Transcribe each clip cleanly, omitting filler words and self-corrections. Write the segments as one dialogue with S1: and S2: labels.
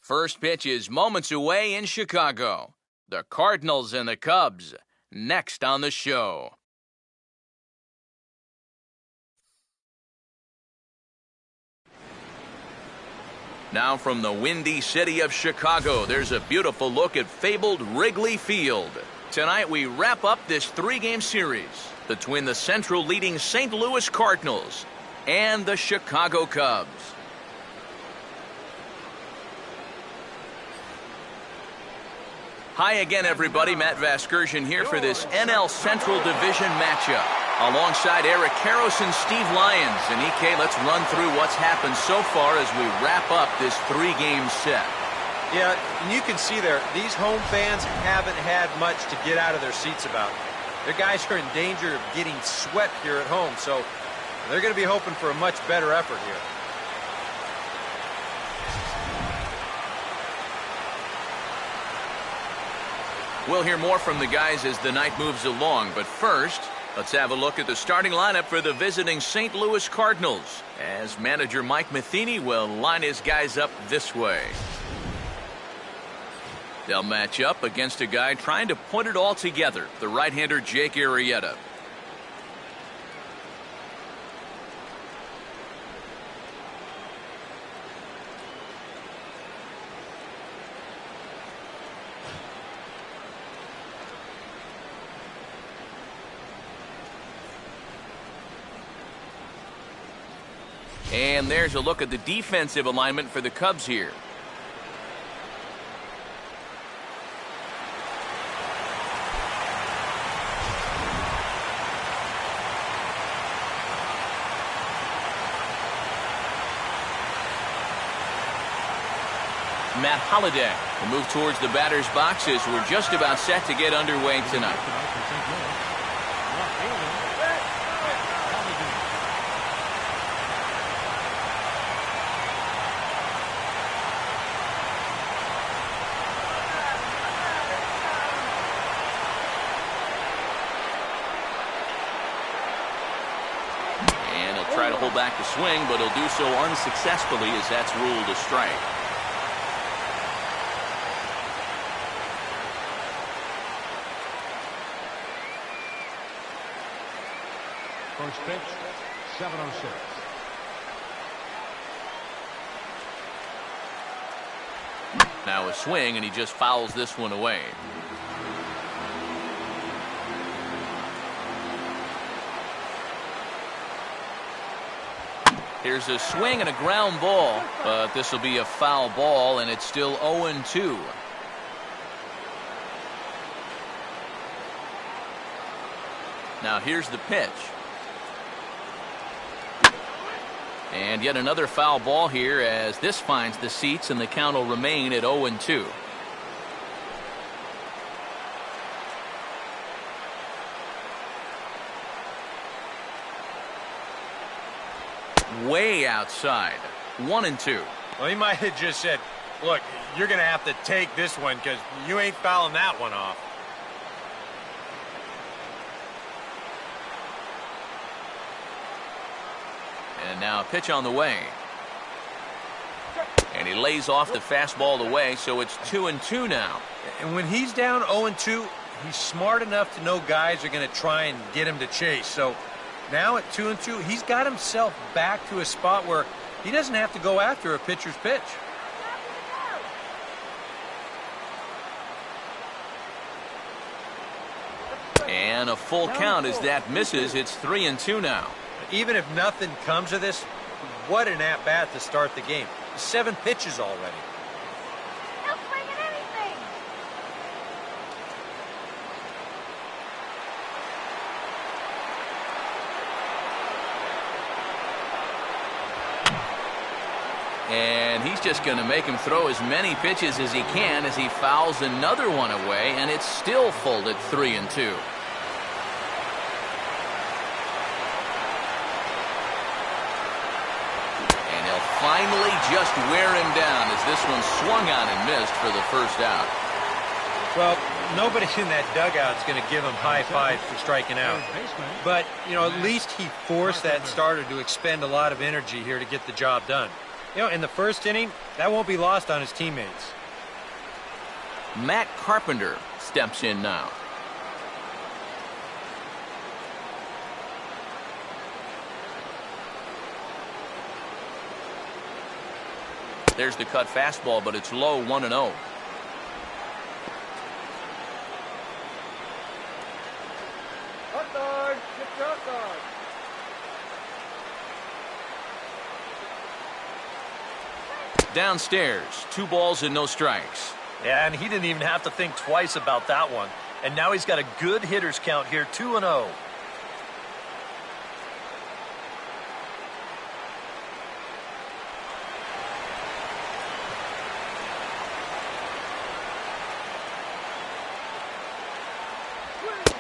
S1: First pitch is moments away in Chicago. The Cardinals and the Cubs, next on the show. Now from the windy city of Chicago, there's a beautiful look at fabled Wrigley Field. Tonight we wrap up this three-game series between the Central leading St. Louis Cardinals and the Chicago Cubs. Hi again, everybody. Matt Vasgersian here for this NL Central Division matchup. Alongside Eric Karros and Steve Lyons. And EK, let's run through what's happened so far as we wrap up this three-game set.
S2: Yeah, and you can see there, these home fans haven't had much to get out of their seats about. Their guys are in danger of getting swept here at home, so they're going to be hoping for a much better effort here.
S1: We'll hear more from the guys as the night moves along, but first, let's have a look at the starting lineup for the visiting St. Louis Cardinals, as manager Mike Matheny will line his guys up this way. They'll match up against a guy trying to put it all together, the right-hander Jake Arrieta. And there's a look at the defensive alignment for the Cubs here. Matt Holliday will move towards the batter's boxes. We're just about set to get underway tonight. Try to hold back the swing, but he'll do so unsuccessfully as that's ruled a strike.
S3: First pitch, 7:06.
S1: Now a swing, and he just fouls this one away. Here's a swing and a ground ball, but this will be a foul ball, and it's still 0-2. Now here's the pitch. And yet another foul ball here as this finds the seats, and the count will remain at 0-2. Way outside. 1-2.
S2: Well, he might have just said, look, you're going to have to take this one because you ain't fouling that one off.
S1: And now a pitch on the way. And he lays off the fastball away, so it's 2-2 now.
S2: And when he's down 0-2, he's smart enough to know guys are going to try and get him to chase. So now at 2-2, he's got himself back to a spot where he doesn't have to go after a pitcher's pitch.
S1: And a full count as that misses. It's 3-2 now.
S2: Even if nothing comes of this, what an at-bat to start the game. 7 pitches already.
S4: No swinging anything.
S1: And he's just going to make him throw as many pitches as he can as he fouls another one away, and it's still full at 3-2. Finally just wear him down as this one swung on and missed for the first out.
S2: Well, nobody in that dugout is going to give him high five for striking out. But, you know, at least he forced that starter to expend a lot of energy here to get the job done. You know, in the first inning, that won't be lost on his teammates.
S1: Matt Carpenter steps in now. There's the cut fastball, but it's low, 1-0. Downstairs, 2 balls and no strikes.
S5: Yeah, and he didn't even have to think twice about that one. And now he's got a good hitters count here, 2-0.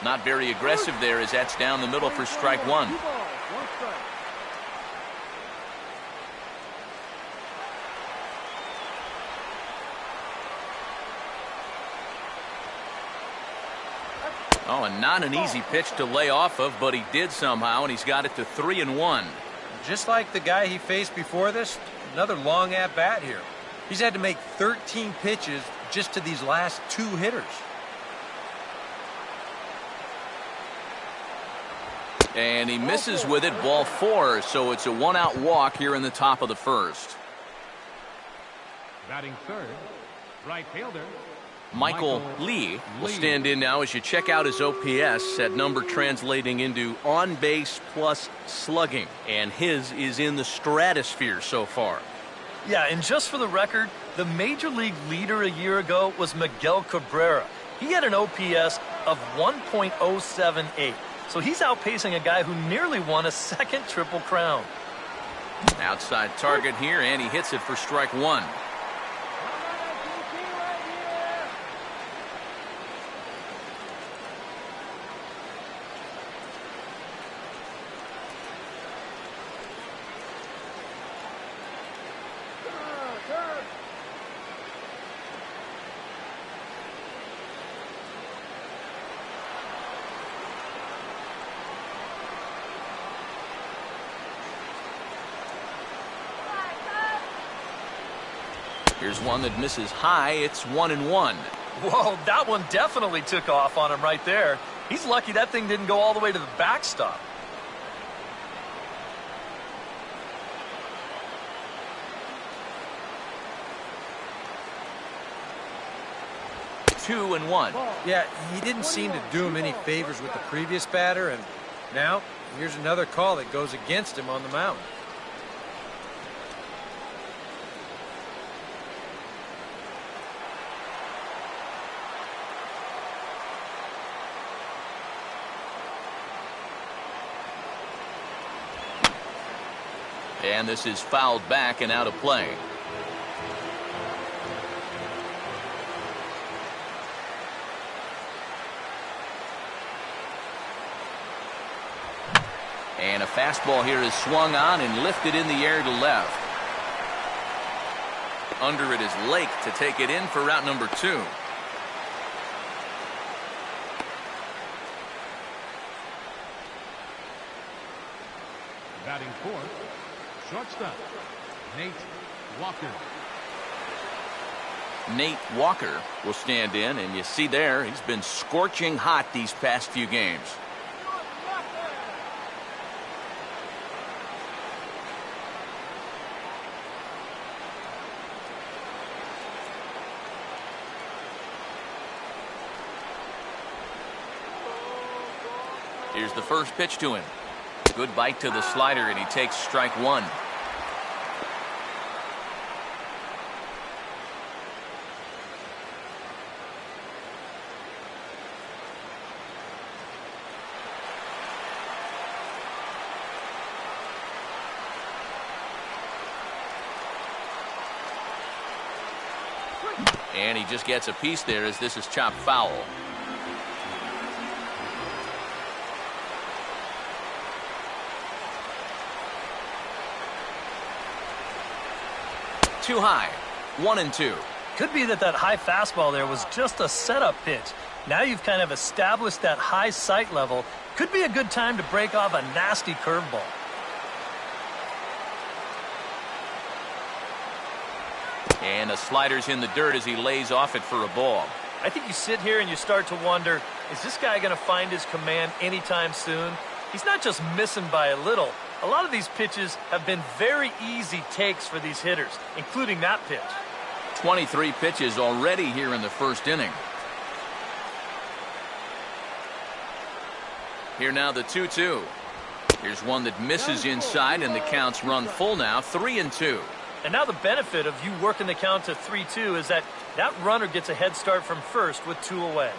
S1: Not very aggressive there as that's down the middle for strike 1. Oh, and not an easy pitch to lay off of, but he did somehow, and he's got it to 3-1.
S2: Just like the guy he faced before this, another long at-bat here. He's had to make 13 pitches just to these last 2 hitters.
S1: And he misses with it, ball 4, so it's a 1-out walk here in the top of the first.
S3: Batting third, right fielder.
S1: Michael Lee will stand in now as you check out his OPS, that number translating into on base plus slugging, and his is in the stratosphere so far.
S5: Yeah, and just for the record, the major league leader a year ago was Miguel Cabrera. He had an OPS of 1.078, so he's outpacing a guy who nearly won a second Triple Crown.
S1: Outside target here, and he hits it for strike 1. Here's one that misses high. It's 1-1.
S5: Whoa, that one definitely took off on him right there. He's lucky that thing didn't go all the way to the backstop.
S1: Two and one.
S2: Yeah, he didn't seem to do him any favors with the previous batter, and now here's another call that goes against him on the mound.
S1: And this is fouled back and out of play. And a fastball here is swung on and lifted in the air to left. Under it is Lake to take it in for route number 2.
S3: Batting fourth, shortstop, Nate Walker.
S1: Nate Walker will stand in, and you see there, he's been scorching hot these past few games. Here's the first pitch to him. Good bite to the slider, and he takes strike 1. And he just gets a piece there as this is chopped foul. Too high. 1-2.
S5: Could be that high fastball there was just a setup pitch. Now you've kind of established that high sight level. Could be a good time to break off a nasty curveball.
S1: And the slider's in the dirt as he lays off it for a ball.
S5: I think you sit here and you start to wonder, is this guy going to find his command anytime soon? He's not just missing by a little. A lot of these pitches have been very easy takes for these hitters, including that pitch.
S1: 23 pitches already here in the first inning. Here now the 2-2. Here's one that misses inside, and the count's run full now, 3-2.
S5: And now the benefit of you working the count to 3-2 is that runner gets a head start from first with 2 away.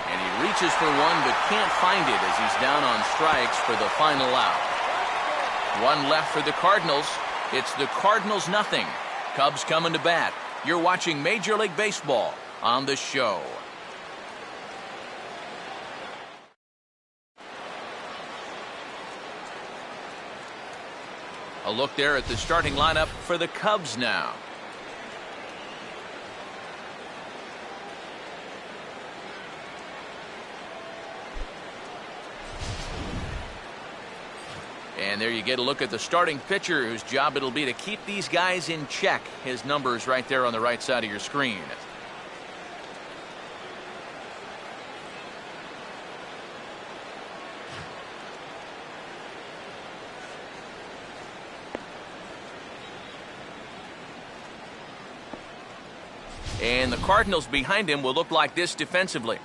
S1: And he reaches for one but can't find it as he's down on strikes for the final out. One left for the Cardinals. It's the Cardinals nothing. Cubs coming to bat. You're watching Major League Baseball on the show. A look there at the starting lineup for the Cubs now. And there you get a look at the starting pitcher whose job it'll be to keep these guys in check. His number's right there on the right side of your screen. And the Cardinals behind him will look like this defensively.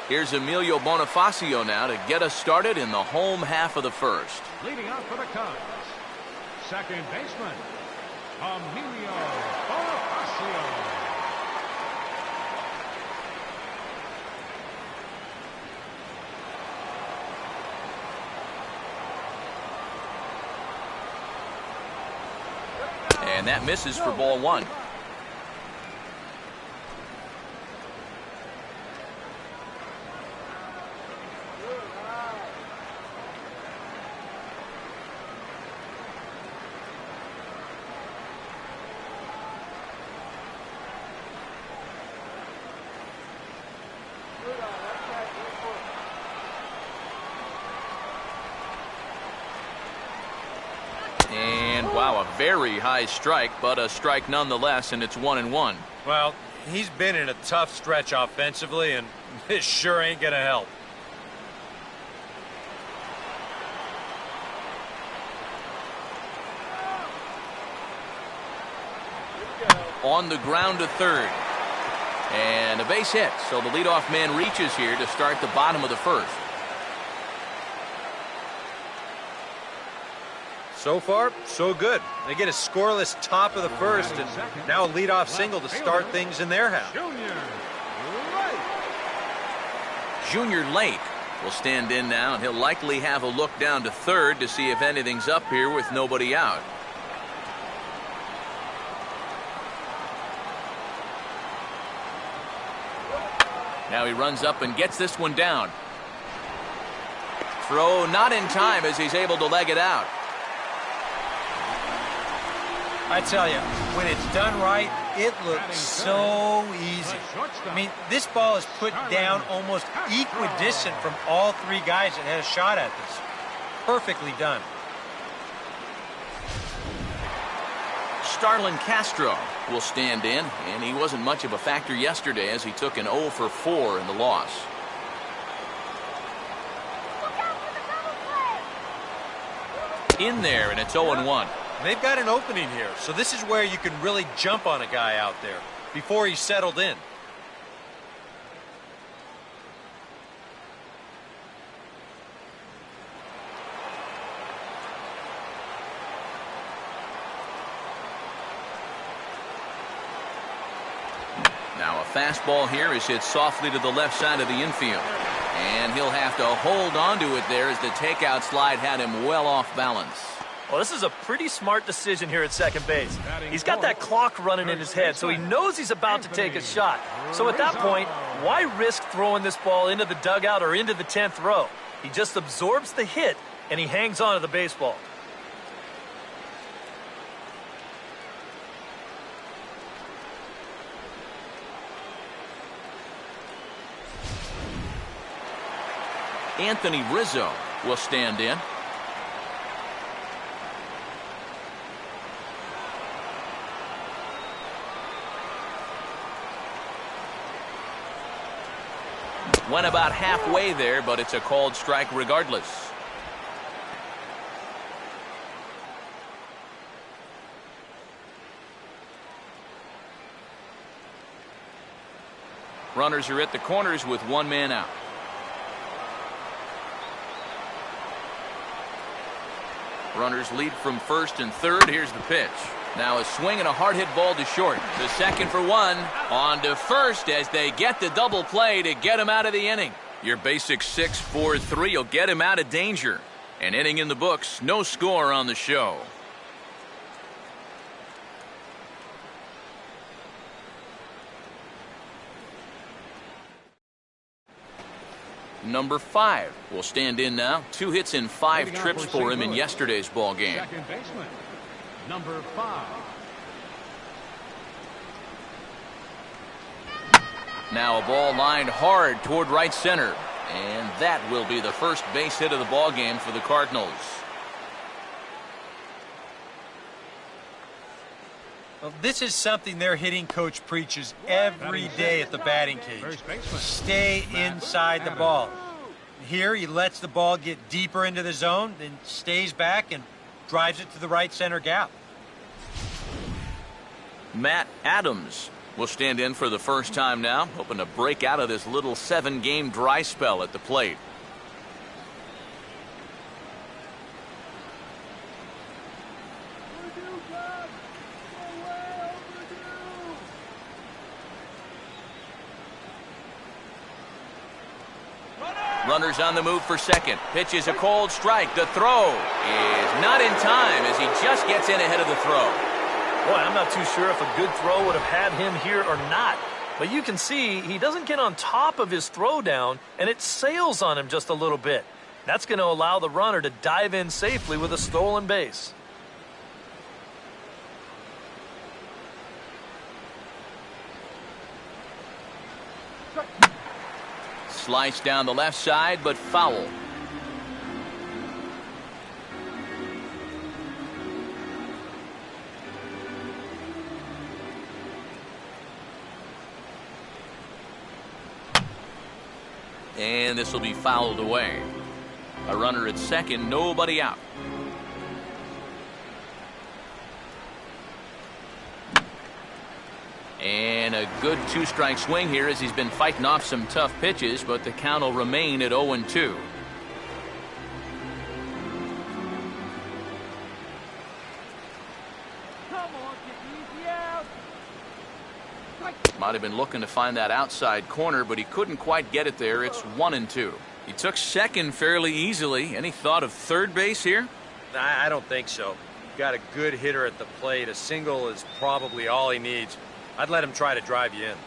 S1: Here's Emilio Bonifacio now to get us started in the home half of the first.
S3: Leading out for the Cubs, second baseman, Emilio Bonifacio.
S1: And that misses for ball one. Wow, a very high strike, but a strike nonetheless, and it's 1-1.
S2: Well, he's been in a tough stretch offensively, and this sure ain't gonna help.
S1: On the ground to third. And a base hit, so the leadoff man reaches here to start the bottom of the first.
S2: So far, so good. They get a scoreless top of the first, and now a leadoff single to start things in their house.
S1: Junior Lake will stand in now, and he'll likely have a look down to third to see if anything's up here with nobody out. Now he runs up and gets this one down. Throw not in time as he's able to leg it out.
S2: I tell you, when it's done right, it looks so easy. I mean, this ball is put down almost equidistant from all three guys that had a shot at this. Perfectly done.
S1: Starlin Castro will stand in, and he wasn't much of a factor yesterday as he took an 0 for 4 in the loss. In there, and it's 0-1.
S2: They've got an opening here, so this is where you can really jump on a guy out there before he's settled in.
S1: Now a fastball here is hit softly to the left side of the infield. And he'll have to hold on to it there as the takeout slide had him well off balance.
S5: Well, this is a pretty smart decision here at second base. He's got that clock running in his head, so he knows he's about to take a shot. So at that point, why risk throwing this ball into the dugout or into the 10th row? He just absorbs the hit, and he hangs on to the baseball.
S1: Anthony Rizzo will stand in. Went about halfway there, but it's a called strike regardless. Runners are at the corners with one man out. Runners lead from first and third. Here's the pitch. Now a swing and a hard hit ball to short. The second for one. On to first as they get the double play to get him out of the inning. Your basic 6-4-3 will get him out of danger. An inning in the books. No score on the show. Number 5 will stand in now. 2 hits in 5 trips for him in yesterday's ball game.
S3: Second baseman, number 5.
S1: Now a ball lined hard toward right center. And that will be the first base hit of the ball game for the Cardinals.
S2: Well, this is something their hitting coach preaches every day at the batting cage. Stay inside the ball. Here he lets the ball get deeper into the zone, then stays back and drives it to the right center gap.
S1: Matt Adams will stand in for the first time now, hoping to break out of this little 7-game dry spell at the plate. Runners on the move for second. Pitch is a cold strike. The throw is not in time as he just gets in ahead of the throw.
S5: Boy, I'm not too sure if a good throw would have had him here or not. But you can see he doesn't get on top of his throw down, and it sails on him just a little bit. That's going to allow the runner to dive in safely with a stolen base.
S1: Sliced down the left side, but foul. And this will be fouled away. A runner at second, nobody out. And a good 2-strike swing here as he's been fighting off some tough pitches, but the count will remain at 0-2. Might have been looking to find that outside corner, but he couldn't quite get it there. It's 1-2. He took second fairly easily. Any thought of third base here?
S2: I don't think so. Got a good hitter at the plate. A single is probably all he needs. I'd let him try to drive you in.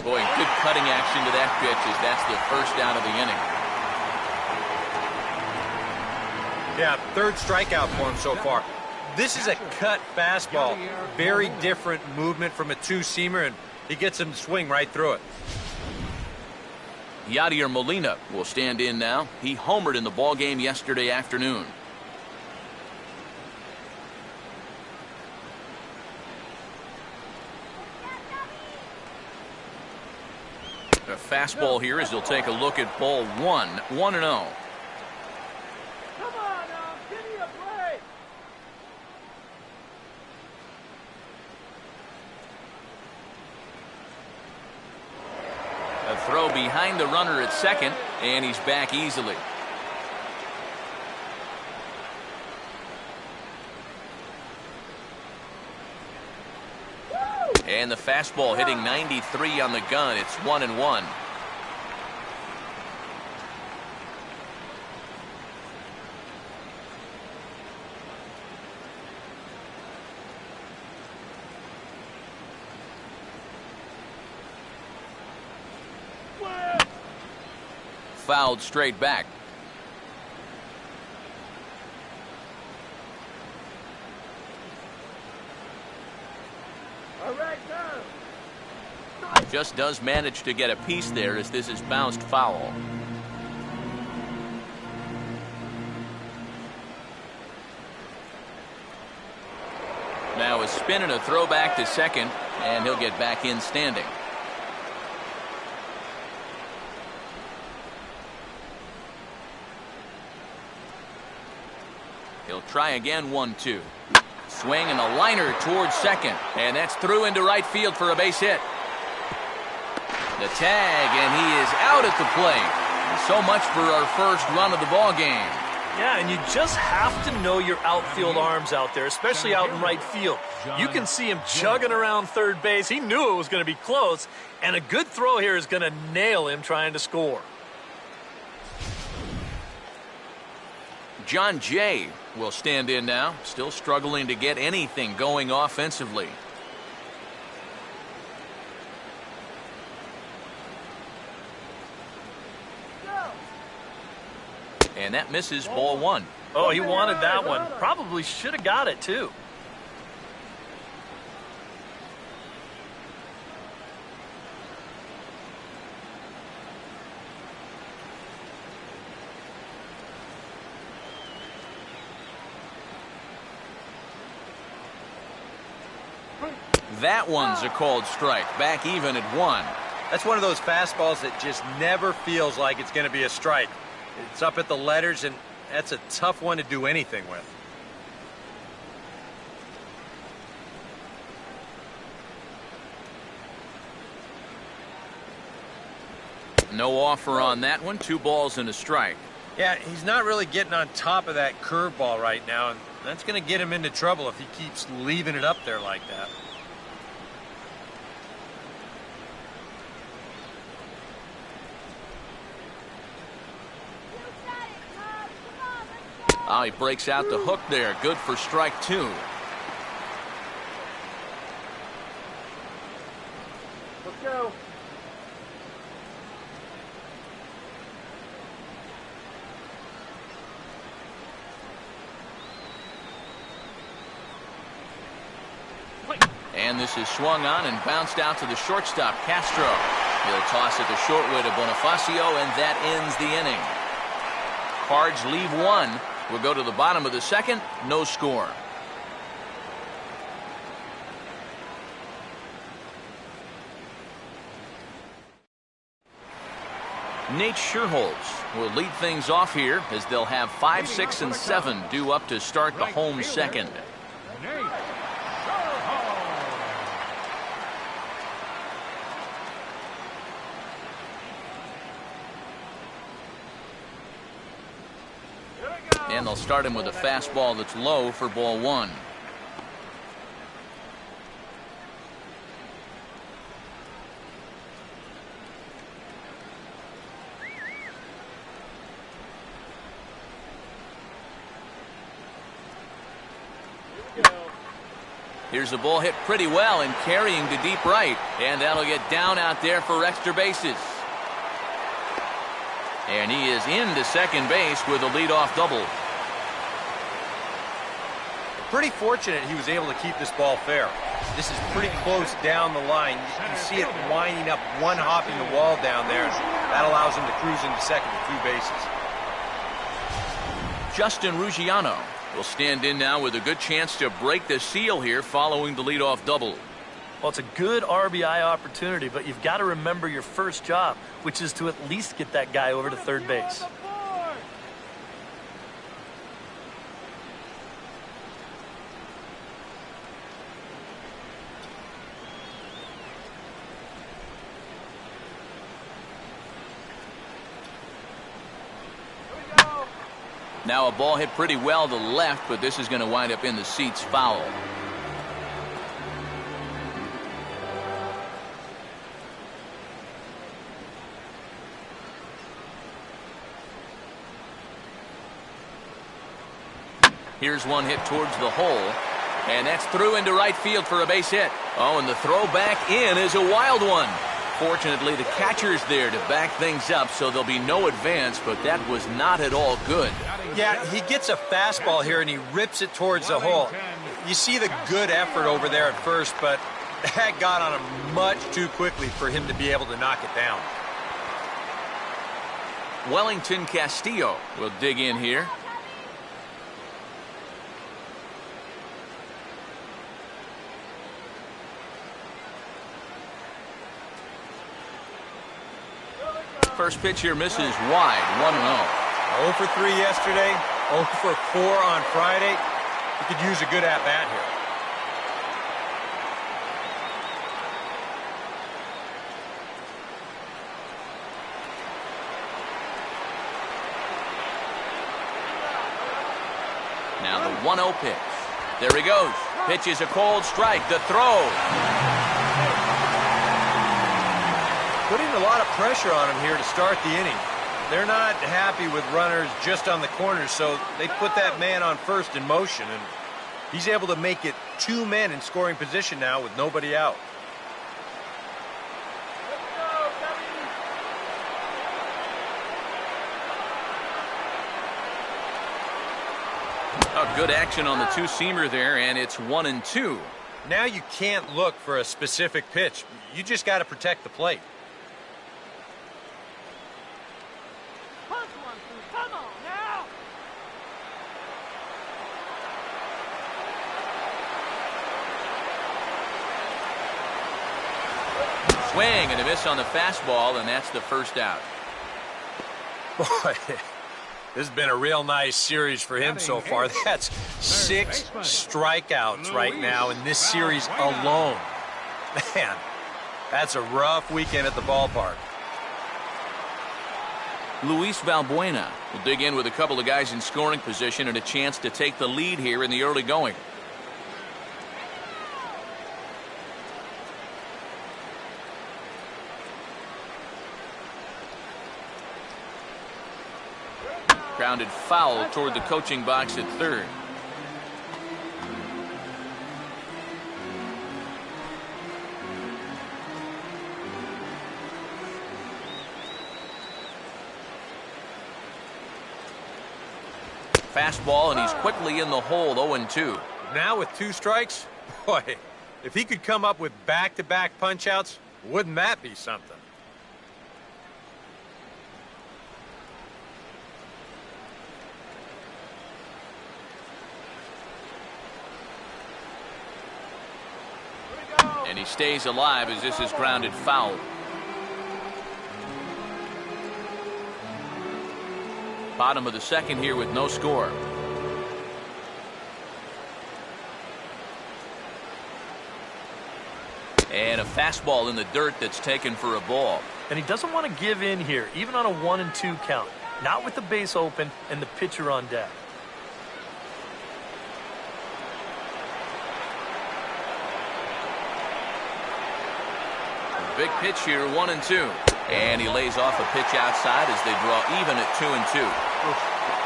S1: Boy, good cutting action to that pitch as that's the first down of the inning.
S2: Yeah, third strikeout for him so far. This is a cut fastball. Very different movement from a two-seamer, and he gets him to swing right through it.
S1: Yadier Molina will stand in now. He homered in the ballgame yesterday afternoon. A fastball here as he'll take a look at ball 1, 1-0. A throw behind the runner at second, and he's back easily. And the fastball hitting 93 on the gun. It's 1-1. fouled straight back. Just does manage to get a piece there as this is bounced foul. Now a spin and a throwback to second, and he'll get back in standing. He'll try again, 1-2. Swing and a liner towards second, and that's through into right field for a base hit. The tag, and he is out at the plate. So much for our first run of the ball game.
S5: Yeah, and you just have to know your outfield arms out there, especially out in right field. You can see him chugging around third base. He knew it was going to be close, and a good throw here is going to nail him trying to score.
S1: John Jay will stand in now, still struggling to get anything going offensively. And that misses, ball one.
S5: Oh, he wanted that one. Probably should have got it, too.
S1: That one's a called strike. Back even at 1.
S2: That's one of those fastballs that just never feels like it's going to be a strike. It's up at the letters, and that's a tough one to do anything with.
S1: No offer on that one. 2 balls and a strike.
S2: Yeah, he's not really getting on top of that curveball right now, and that's going to get him into trouble if he keeps leaving it up there like that.
S1: Oh, he breaks out the hook there. Good for strike 2.
S2: Let's go.
S1: And this is swung on and bounced out to the shortstop, Castro. He'll toss it to short way to Bonifacio, and that ends the inning. Cards leave 1. We'll go to the bottom of the second. No score. Nate Scherholz will lead things off here as they'll have 5, 6, and 7 due up to start the home second. And they'll start him with a fastball that's low for ball 1. Here's a ball hit pretty well and carrying to deep right. And that'll get down out there for extra bases. And he is into second base with a leadoff double.
S2: Pretty fortunate he was able to keep this ball fair. This is pretty close down the line. You see it winding up, one hopping the wall down there. That allows him to cruise into second with 2 bases.
S1: Justin Ruggiano will stand in now with a good chance to break the seal here following the leadoff double.
S5: Well, it's a good RBI opportunity, but you've got to remember your first job, which is to at least get that guy over to third base.
S1: Now a ball hit pretty well to left, but this is going to wind up in the seats foul. Here's one hit towards the hole, and that's through into right field for a base hit. Oh, and the throw back in is a wild one. Fortunately, the catcher's there to back things up, so there'll be no advance, but that was not at all good.
S2: Yeah, he gets a fastball here, and he rips it towards the hole. You see the good effort over there at first, but that got on him much too quickly for him to be able to knock it down.
S1: Wellington Castillo will dig in here. First pitch here misses wide, 1-0.
S2: 0 for 3 yesterday, 0 for 4 on Friday. He could use a good at-bat here.
S1: Now the 1-0 pitch. There he goes. Pitch is a cold strike. The throw.
S2: Putting a lot of pressure on him here to start the inning. They're not happy with runners just on the corners, so they put that man on first in motion, and he's able to make it 2 men in scoring position now with nobody out.
S1: Oh, good action on the two-seamer there, and it's 1-2.
S2: Now you can't look for a specific pitch. You just got to protect the plate.
S4: Come on now!
S1: Swing and a miss on the fastball, and that's the first out.
S2: Boy, this has been a real nice series for him so far. That's 6 strikeouts right now in this series alone. Man, that's a rough weekend at the ballpark.
S1: Luis Valbuena will dig in with a couple of guys in scoring position and a chance to take the lead here in the early going. Grounded foul toward the coaching box at third. Fastball, and he's quickly in the hole, 0-2.
S2: Now with 2 strikes, boy, if he could come up with back-to-back punch-outs, wouldn't that be something?
S1: And he stays alive as this is grounded foul. Bottom of the second here with no score. And a fastball in the dirt that's taken for a ball.
S5: And he doesn't want to give in here, even on a 1-2 count. Not with the base open and the pitcher on deck.
S1: Big pitch here, 1-2. And he lays off a pitch outside as they draw even at 2-2.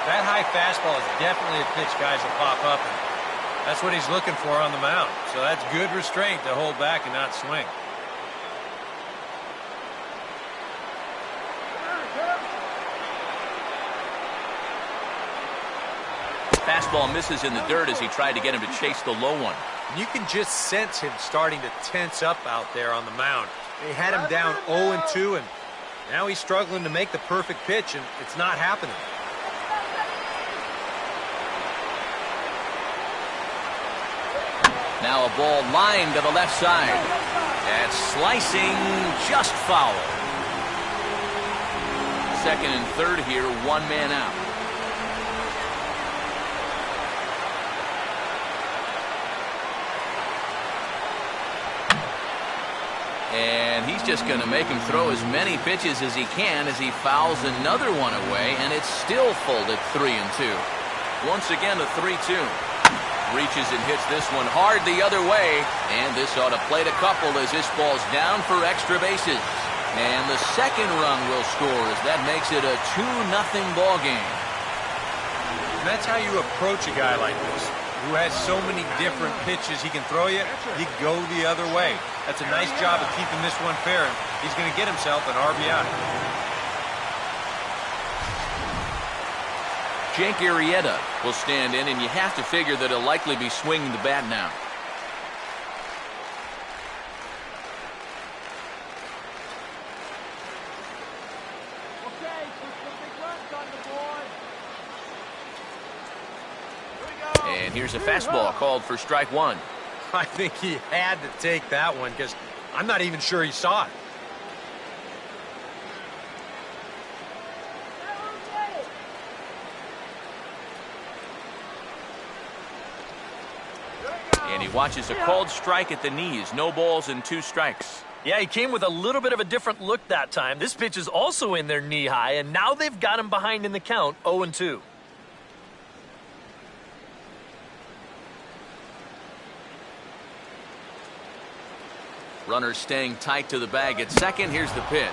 S2: That high fastball is definitely a pitch guys will pop up, and that's what he's looking for on the mound. So that's good restraint to hold back and not swing.
S1: Fastball misses in the dirt as he tried to get him to chase the low one.
S2: You can just sense him starting to tense up out there on the mound. They had him down 0-2, and now he's struggling to make the perfect pitch, and it's not happening.
S1: Now a ball lined to the left side. That's slicing, just foul. Second and third here, 1 man out. And he's just going to make him throw as many pitches as he can as he fouls another one away, and it's still full at 3-2. Once again, a 3-2. Reaches and hits this one hard the other way, and this ought to plate a couple as this ball's down for extra bases. And the second run will score as that makes it a 2-0 ball game.
S2: And that's how you approach a guy like this. who has so many different pitches he can throw you, you go the other way. That's a nice job of keeping this one fair, and he's going to get himself an RBI.
S1: Jake Arrieta will stand in, and you have to figure that he'll likely be swinging the bat now. And here's a fastball called for strike one.
S2: I think he had to take that one because I'm not even sure he saw it.
S1: And he watches a called strike at the knees. No balls and 2 strikes.
S5: Yeah, he came with a little bit of a different look that time. This pitch is also in there knee high, and now they've got him behind in the count, 0-2.
S1: Runner staying tight to the bag at second. Here's the pitch.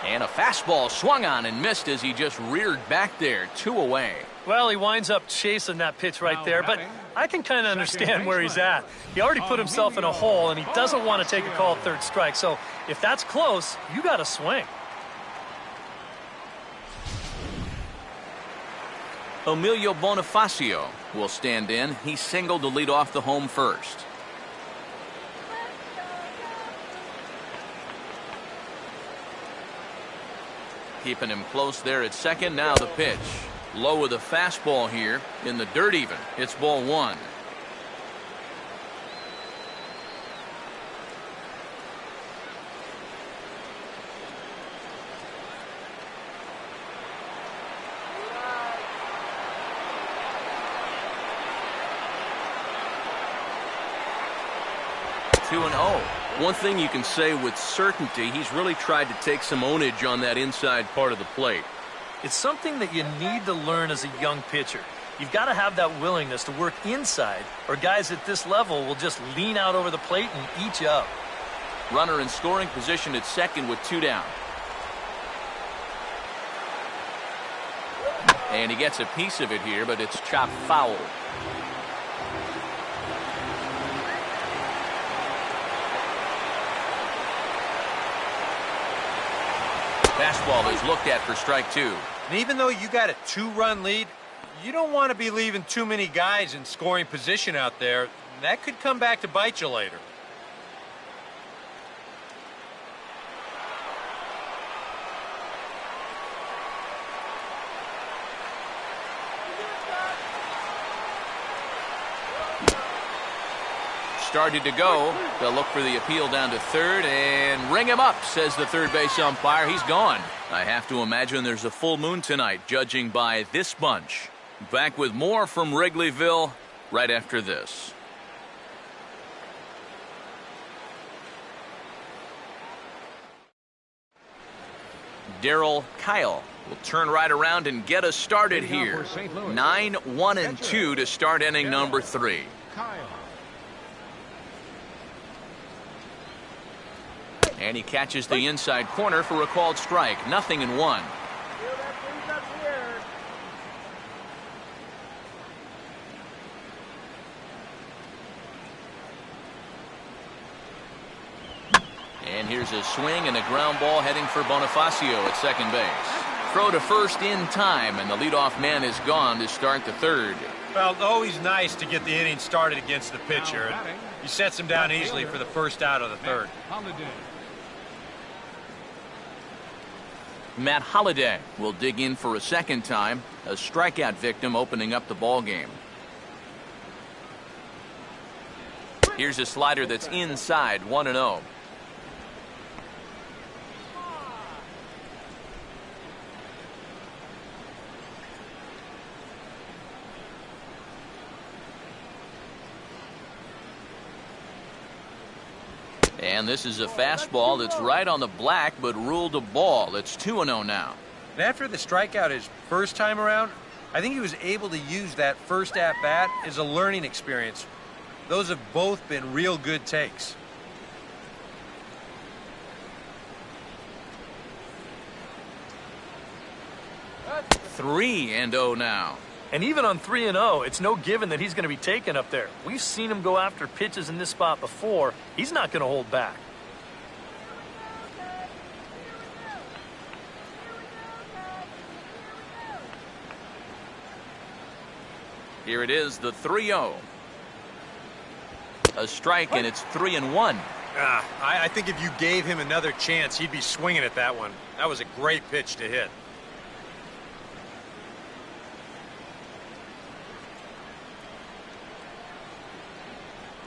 S1: And a fastball swung on and missed as he just reared back there. 2 away.
S5: Well, he winds up chasing that pitch right there, but I can kind of understand where he's at. He already put himself in a hole, and he doesn't want to take a called third strike. So if that's close, you got to swing.
S1: Emilio Bonifacio will stand in. He singled to lead off the home first. Keeping him close there at second. Now the pitch. Low with a fastball here. In the dirt even. It's ball 1. Two and 0. One thing you can say with certainty, he's really tried to take some ownage on that inside part of the plate.
S5: It's something that you need to learn as a young pitcher. You've got to have that willingness to work inside, or guys at this level will just lean out over the plate and eat you up.
S1: Runner in scoring position at second with 2 down. And he gets a piece of it here, but it's chopped foul. Fastball is looked at for strike 2.
S2: And even though you got a 2-run lead, you don't want to be leaving too many guys in scoring position out there. That could come back to bite you later.
S1: Started to go. They'll look for the appeal down to third and ring him up, says the third base umpire. He's gone. I have to imagine there's a full moon tonight, judging by this bunch. Back with more from Wrigleyville right after this. Darryl Kyle will turn right around and get us started here. 9-1-2 to start inning number 3. And he catches the inside corner for a called strike. 0-1. And here's a swing and a ground ball heading for Bonifacio at second base. Throw to first in time, and the leadoff man is gone to start the third.
S2: Well, always nice to get the inning started against the pitcher. He sets him down easily for the first out of the third.
S1: Matt Holliday will dig in for a second time, a strikeout victim opening up the ball game. Here's a slider that's inside, 1-0. And this is a fastball that's right on the black, but ruled a ball. It's 2-0 now.
S2: And after the strikeout his first time around, I think he was able to use that first at-bat as a learning experience. Those have both been real good takes.
S1: 3-0 now.
S5: And even on 3-0, it's no given that he's going to be taken up there. We've seen him go after pitches in this spot before. He's not going to hold back.
S1: Here it is, the 3-0. A strike, and it's 3-1.
S2: I think if you gave him another chance, he'd be swinging at that one. That was a great pitch to hit.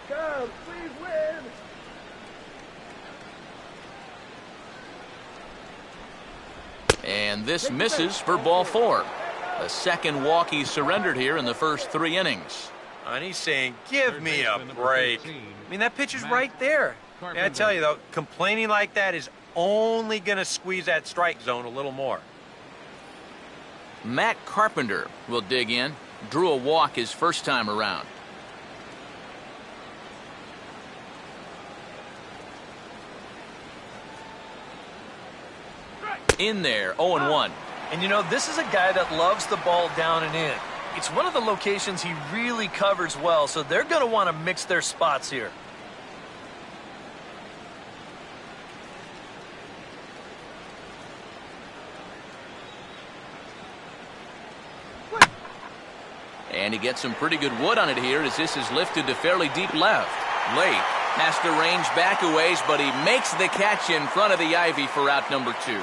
S4: Cubs, please win.
S1: And this misses for ball 4. The second walk he surrendered here in the first 3 innings.
S2: And he's saying, give me a break. I mean, that pitch is right there. And I tell you, though, complaining like that is only going to squeeze that strike zone a little more.
S1: Matt Carpenter will dig in. Drew a walk his first time around. In there, 0-1.
S5: And you know, this is a guy that loves the ball down and in. It's one of the locations he really covers well, so they're going to want to mix their spots here.
S1: And he gets some pretty good wood on it here as this is lifted to fairly deep left. Late has to range back a ways, but he makes the catch in front of the ivy for out number 2.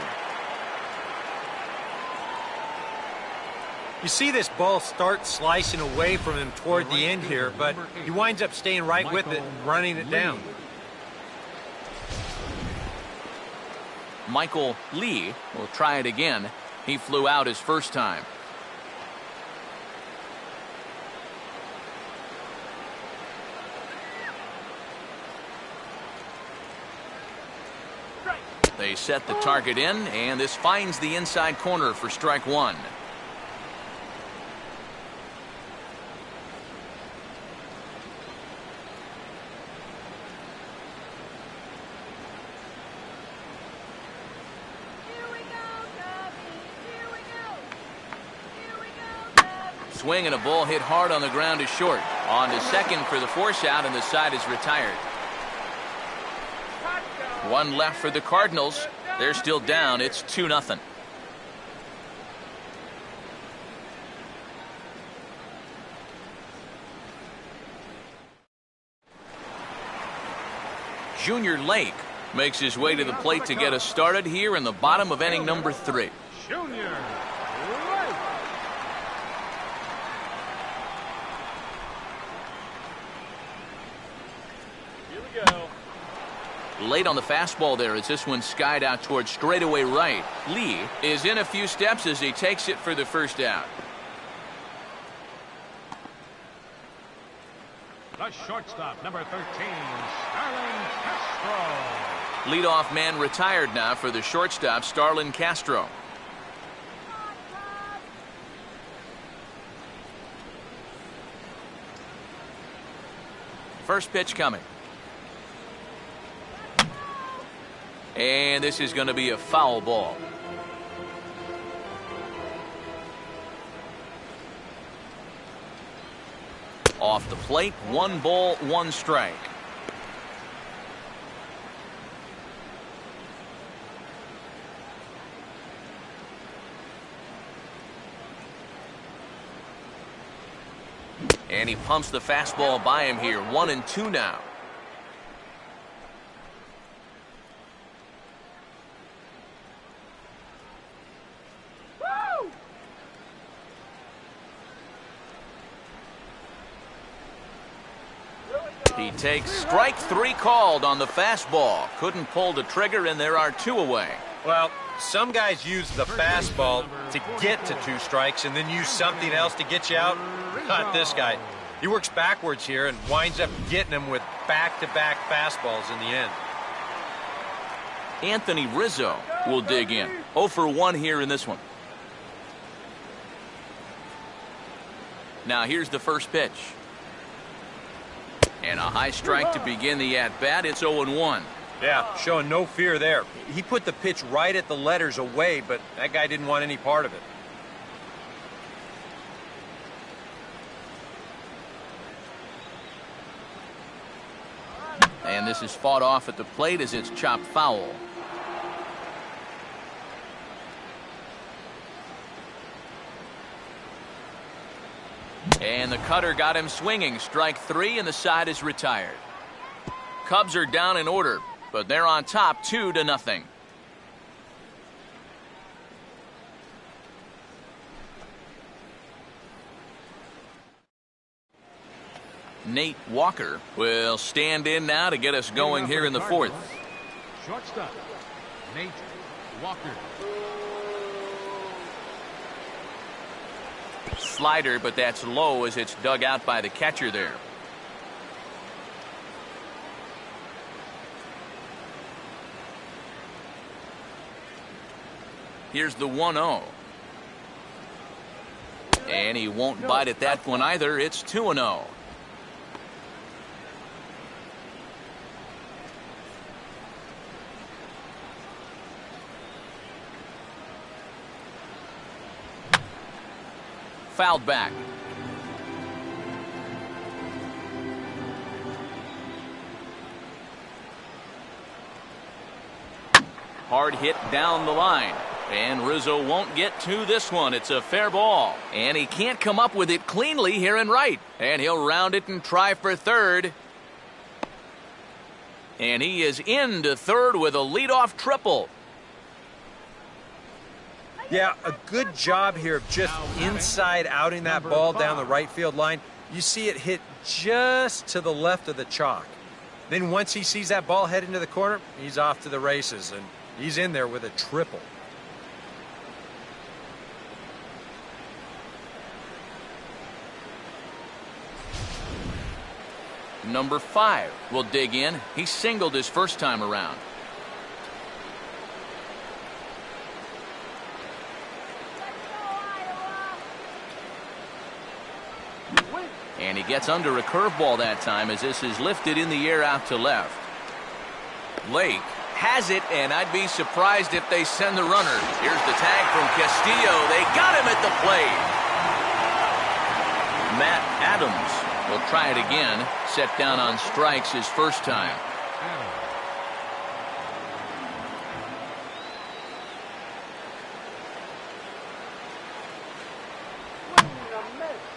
S2: You see this ball start slicing away from him toward the end here, but he winds up staying right with it and running it down.
S1: Michael Lee will try it again. He flew out his first time. They set the target in, and this finds the inside corner for strike 1. Swing and a ball hit hard on the ground is short. On to second for the force out, and the side is retired. 1 left for the Cardinals. They're still down. It's 2-0. Junior Lake makes his way to the plate to get us started here in the bottom of inning number 3.
S3: Junior Lake. Here we go.
S1: Late on the fastball there as this one skied out towards straightaway right. Lee is in a few steps as he takes it for the first out.
S3: The shortstop, number 13, Starlin Castro.
S1: Leadoff man retired now for the shortstop, Starlin Castro. First pitch coming. And this is going to be a foul ball. Off the plate, 1 ball, 1 strike. And he pumps the fastball by him here. 1-2 now. He takes strike 3 called on the fastball. Couldn't pull the trigger, and there are 2 away.
S2: Well, some guys use the fastball to get to 2 strikes and then use something else to get you out. Not this guy. He works backwards here and winds up getting them with back-to-back fastballs in the end.
S1: Anthony Rizzo will dig in. 0 for 1 here in this one. Now here's the first pitch. And a high strike to begin the at-bat. It's 0-1.
S2: Yeah, showing no fear there. He put the pitch right at the letters away, but that guy didn't want any part of it.
S1: And this is fought off at the plate as it's chopped foul. And the cutter got him swinging. Strike 3, and the side is retired. Cubs are down in order, but they're on top 2-0. Nate Walker will stand in now to get us going here in the fourth.
S3: Shortstop, Nate Walker.
S1: Slider, but that's low as it's dug out by the catcher there. Here's the 1-0. And he won't bite at that one either. It's 2-0. Fouled back. Hard hit down the line. And Rizzo won't get to this one. It's a fair ball. And he can't come up with it cleanly here in right. And he'll round it and try for third. And he is into third with a leadoff triple.
S2: Yeah, a good job here of just inside outing that ball down the right field line. You see it hit just to the left of the chalk. Then once he sees that ball head into the corner, he's off to the races, and he's in there with a triple.
S1: Number 5 will dig in. He singled his first time around. And he gets under a curveball that time as this is lifted in the air out to left. Lake has it, and I'd be surprised if they send the runner. Here's the tag from Castillo. They got him at the plate. Matt Adams will try it again. Set down on strikes his first time.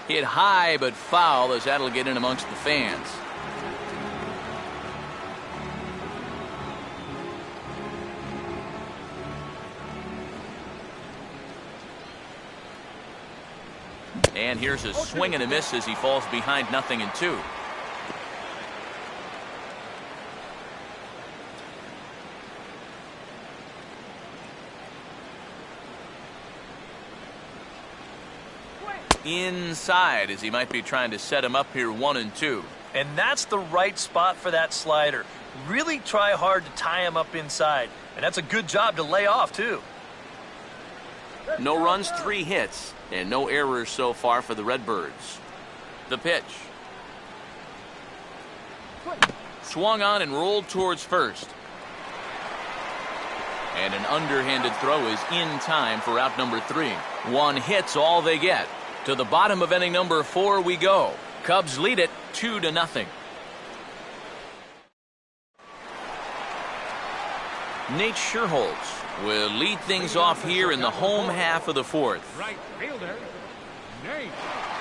S1: Hit high but foul as that'll get in amongst the fans. And here's a swing and a miss as he falls behind 0-2. Inside as he might be trying to set him up here 1-2.
S5: And that's the right spot for that slider. Really try hard to tie him up inside. And that's a good job to lay off, too.
S1: No runs, 3 hits, and no errors so far for the Redbirds. The pitch. Swung on and rolled towards first. And an underhanded throw is in time for out number 3. 1 hit's all they get. To the bottom of inning number 4 we go. Cubs lead it 2-0. Nate Scherholz will lead things off here in the home half of the fourth.
S3: Right fielder, Nate Scherholz.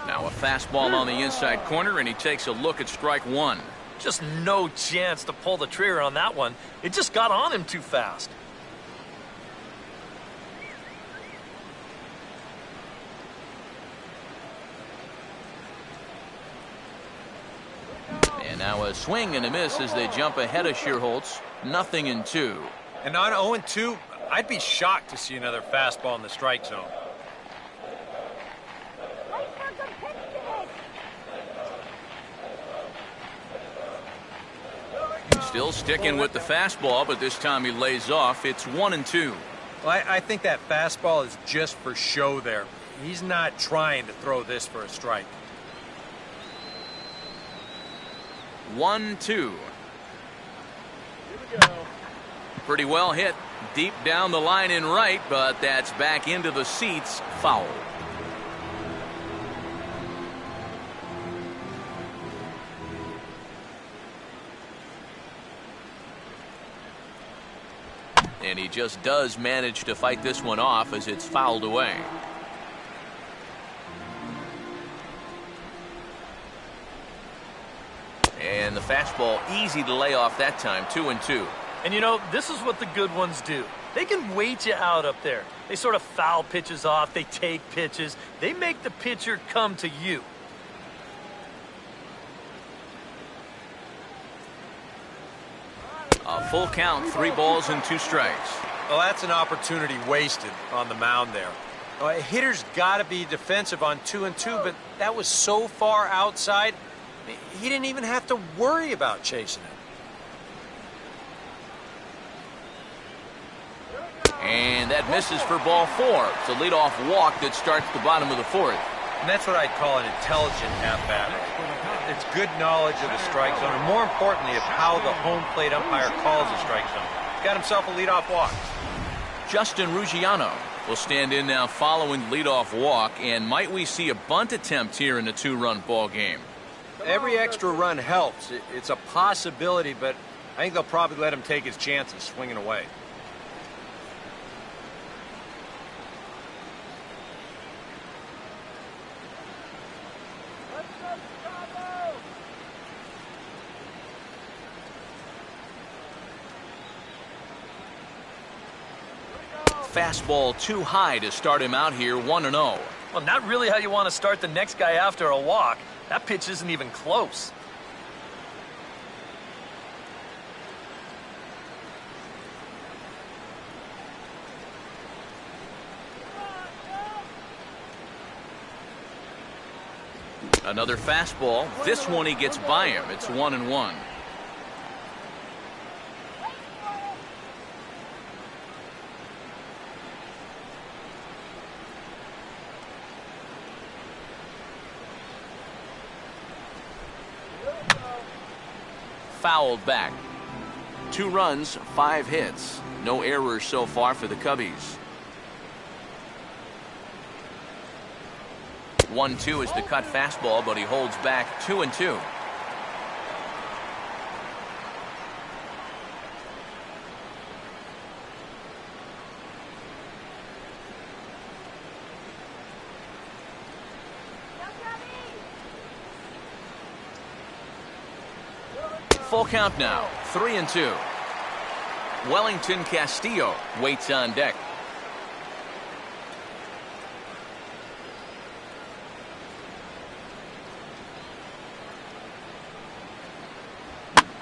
S1: Now a fastball on the inside corner, and he takes a look at strike 1.
S5: Just no chance to pull the trigger on that one. It just got on him too fast.
S1: And now a swing and a miss as they jump ahead of Scherholz. 0-2.
S2: And on 0-2, I'd be shocked to see another fastball in the strike zone.
S1: Still sticking with the fastball, but this time he lays off. It's 1-2.
S2: Well, I think that fastball is just for show there. He's not trying to throw this for a strike.
S1: 1-2.
S4: Here we go.
S1: Pretty well hit. Deep down the line in right, but that's back into the seats. Foul. And he just does manage to fight this one off as it's fouled away. And the fastball easy to lay off that time, 2-2.
S5: And you know, this is what the good ones do. They can wait you out up there. They sort of foul pitches off. They take pitches. They make the pitcher come to you.
S1: A full count, 3 balls and 2 strikes.
S2: Well, that's an opportunity wasted on the mound there. A hitter's got to be defensive on 2-2, but that was so far outside, he didn't even have to worry about chasing it.
S1: And that misses for ball 4. It's a leadoff walk that starts the bottom of the 4th.
S2: And that's what I'd call an intelligent at-bat. It's good knowledge of the strike zone, and more importantly, of how the home plate umpire calls the strike zone. He's got himself a leadoff walk.
S1: Justin Ruggiano will stand in now following the leadoff walk, and might we see a bunt attempt here in a 2-run ball game?
S2: Every extra run helps. It's a possibility, but I think they'll probably let him take his chances swinging away.
S1: Fastball too high to start him out here, 1-0.
S5: Well, not really how you want to start the next guy after a walk. That pitch isn't even close.
S1: Another fastball. This one he gets by him. It's 1-1. Fouled back. 2 runs, 5 hits. No errors so far for the Cubbies. 1-2 is the cut fastball, but he holds back 2-2. Full count now, 3-2. Wellington Castillo waits on deck.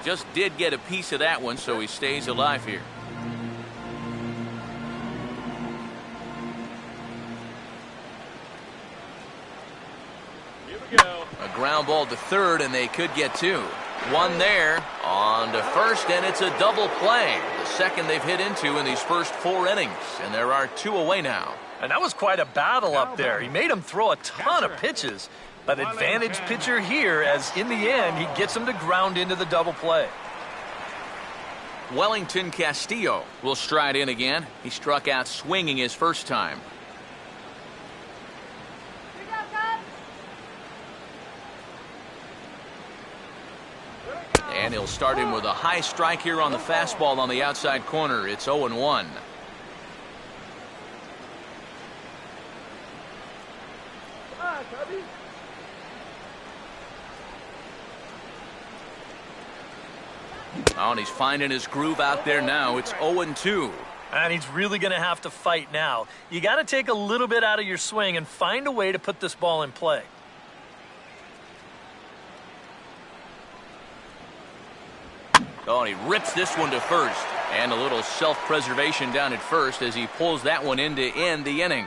S1: Just did get a piece of that one, so he stays alive here.
S3: Here we go.
S1: A ground ball to third, and they could get 2. One there, on to first, and it's a double play. The second they've hit into in these first 4 innings, and there are 2 away now.
S5: And that was quite a battle up there. He made him throw a ton of pitches. But advantage pitcher here, as in the end, he gets him to ground into the double play.
S1: Wellington Castillo will stride in again. He struck out swinging his first time. And he'll start him with a high strike here on the fastball on the outside corner. It's 0-1. Oh, and he's finding his groove out there now. It's 0-2.
S5: And he's really going to have to fight now. You got to take a little bit out of your swing and find a way to put this ball in play.
S1: Oh, and he rips this one to first. And a little self-preservation down at first as he pulls that one in to end the inning.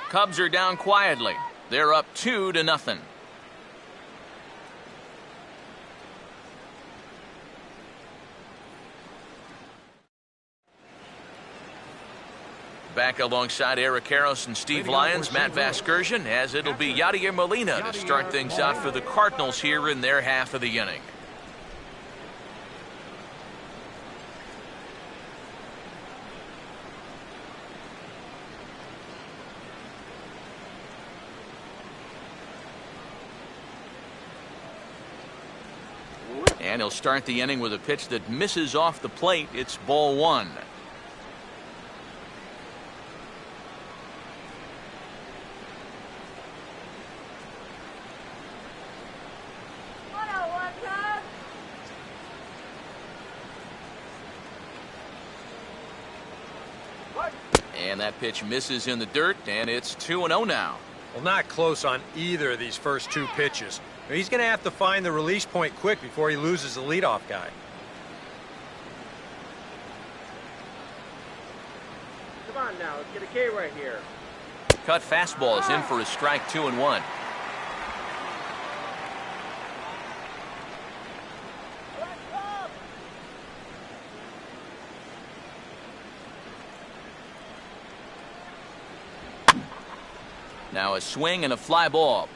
S1: Cubs are down quietly. They're up 2-0. Back alongside Eric Karros and Steve Lyons, Matt Vasgersian, as it'll be Yadier Molina to start things out for the Cardinals here in their half of the inning. And he'll start the inning with a pitch that misses off the plate. It's ball one. And that pitch misses in the dirt, and it's 2-0 now.
S2: Well, not close on either of these first two pitches. He's going to have to find the release point quick before he loses the leadoff guy.
S4: Come on now, let's get a K right here.
S1: Cut fastball is in for a strike, 2-1. Now a swing and a fly ball,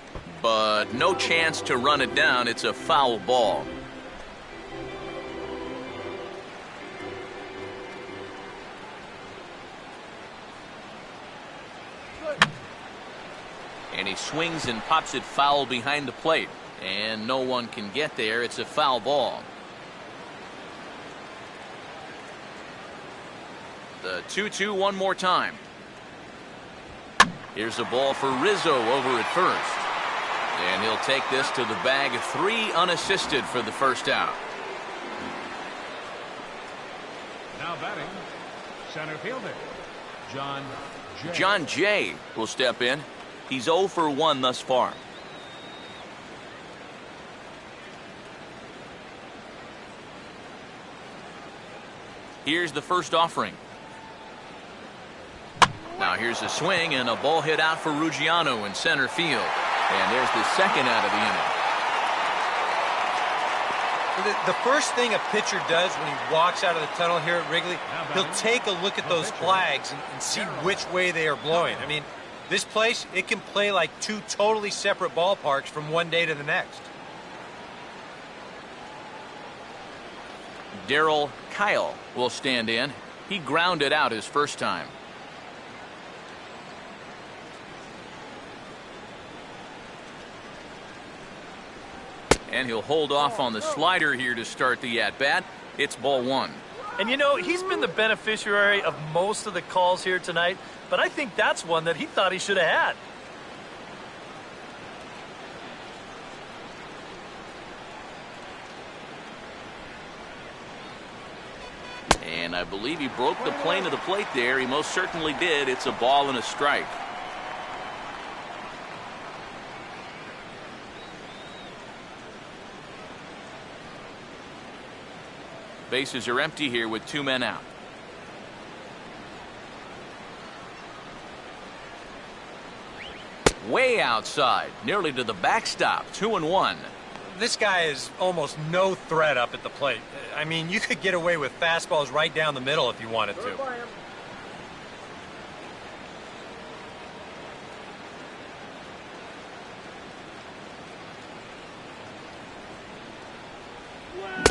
S1: but no chance to run it down. It's a foul ball. And he swings and pops it foul behind the plate, and no one can get there. It's a foul ball. The 2-2 one more time. Here's a ball for Rizzo over at first. And he'll take this to the bag. 3 unassisted for the first out.
S3: Now batting, center fielder,
S1: John Jay will step in. He's 0 for 1 thus far. Here's the first offering. Now here's a swing and a ball hit out for Ruggiano in center field. And there's the second out of the inning.
S2: The first thing a pitcher does when he walks out of the tunnel here at Wrigley, he'll take a look at those flags and see which way they are blowing. I mean, this place, it can play like 2 totally separate ballparks from one day to the next.
S1: Darryl Kyle will stand in. He grounded out his first time. And he'll hold off on the slider here to start the at-bat. It's ball 1.
S5: And you know, he's been the beneficiary of most of the calls here tonight, but I think that's one that he thought he should have had.
S1: And I believe he broke the plane of the plate there. He most certainly did. It's a ball and a strike. Bases are empty here with 2 men out. Way outside, nearly to the backstop, 2-1.
S2: This guy is almost no threat up at the plate. I mean, you could get away with fastballs right down the middle if you wanted to.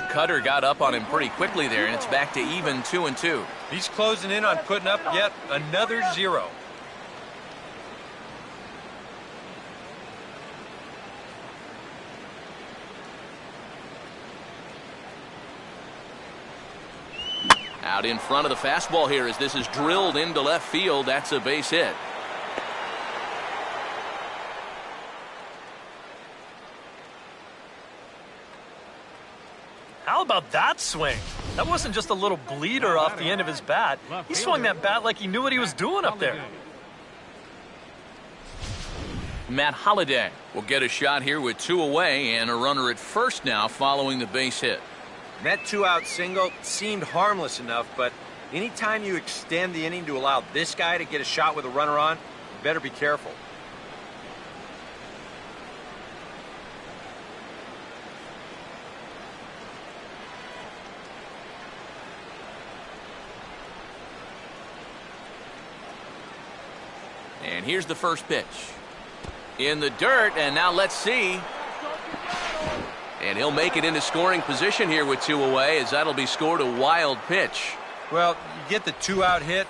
S1: Cutter got up on him pretty quickly there, and it's back to even 2-2.
S2: He's closing in on putting up yet another 0.
S1: Out in front of the fastball here as this is drilled into left field. That's a base hit.
S5: How about that swing? That wasn't just a little bleeder off the end of his bat. He swung that bat like he knew what he was doing up there.
S1: Matt Holliday will get a shot here with 2 away and a runner at first now following the base hit.
S2: That 2-out single seemed harmless enough, but anytime you extend the inning to allow this guy to get a shot with a runner on, you better be careful.
S1: And here's the first pitch. In the dirt, and now let's see. And he'll make it into scoring position here with 2 away, as that'll be scored a wild pitch.
S2: Well, you get the 2-out hit.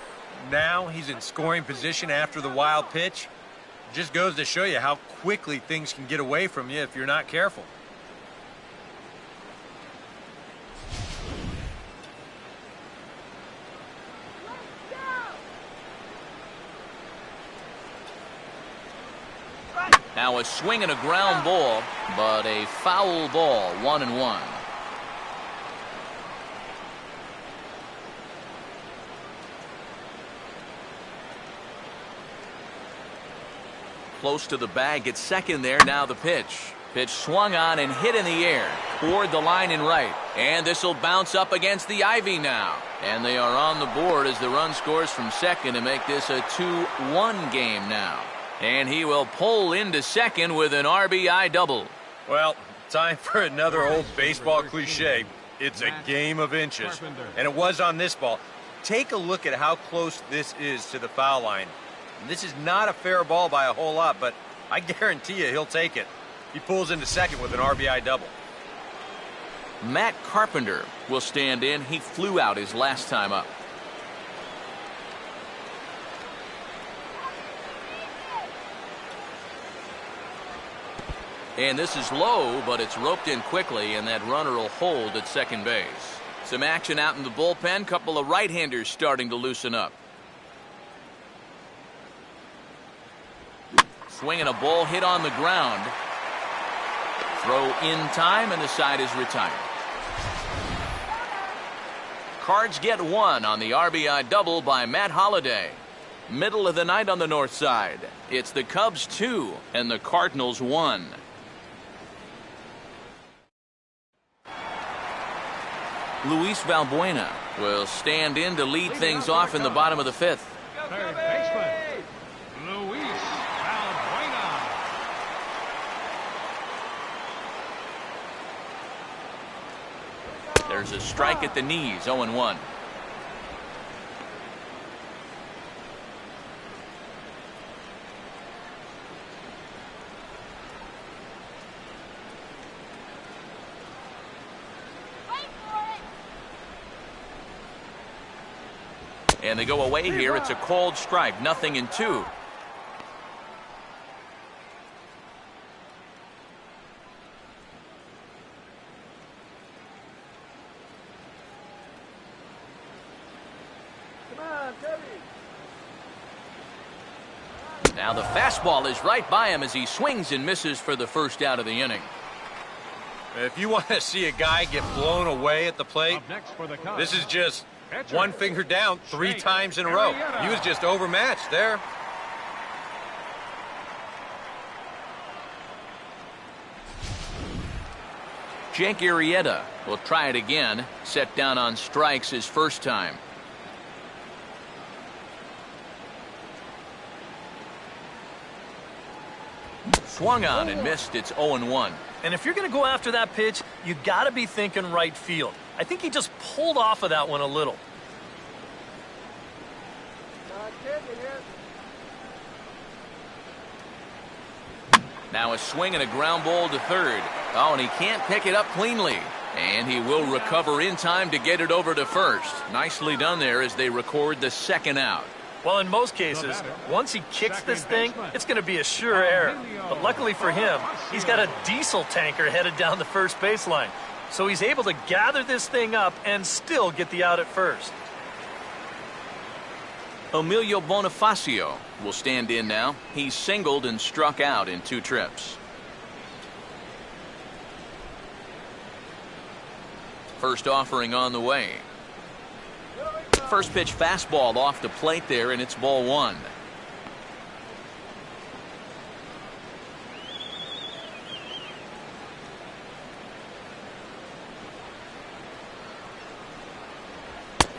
S2: Now he's in scoring position after the wild pitch. It just goes to show you how quickly things can get away from you if you're not careful.
S1: Now a swing and a ground ball, but a foul ball, 1-1. Close to the bag at second there. Now the pitch. Pitch swung on and hit in the air toward the line and right. And this will bounce up against the ivy now. And they are on the board as the run scores from second to make this a 2-1 game now. And he will pull into second with an RBI double.
S2: Well, time for another old baseball cliche. It's a game of inches. And it was on this ball. Take a look at how close this is to the foul line. And this is not a fair ball by a whole lot, but I guarantee you he'll take it. He pulls into second with an RBI double.
S1: Matt Carpenter will stand in. He flew out his last time up. And this is low, but it's roped in quickly, and that runner will hold at second base. Some action out in the bullpen. Couple of right-handers starting to loosen up. Swinging a ball hit on the ground. Throw in time, and the side is retired. Cards get one on the RBI double by Matt Holliday. Middle of the night on the north side. It's the Cubs 2 and the Cardinals 1. Luis Valbuena will stand in to lead things off in the bottom of the fifth.
S3: Third baseman, Luis Valbuena.
S1: There's a strike at the knees, 0-1. And they go away here. It's a called strike, 0-2. Now the fastball is right by him as he swings and misses for the first out of the inning.
S2: If you want to see a guy get blown away at the plate,
S3: Up next for the Cubs,
S2: this is just
S3: pitcher,
S2: one finger down 3 times in a row. He was just overmatched there.
S1: Jake Arrieta will try it again. Set down on strikes his first time. Swung on and missed. It's 0-1.
S5: And if you're going to go after that pitch, you got to be thinking right field. I think he just pulled off of that one a little.
S1: Now a swing and a ground ball to third. Oh, and he can't pick it up cleanly. And he will recover in time to get it over to first. Nicely done there as they record the second out.
S5: Well, in most cases, once he kicks this thing, it's going to be a sure error. But luckily for him, he's got a diesel tanker headed down the first baseline. So he's able to gather this thing up and still get the out at first.
S1: Emilio Bonifacio will stand in now. He's singled and struck out in 2 trips. First offering on the way. First pitch fastball off the plate there, and it's ball 1.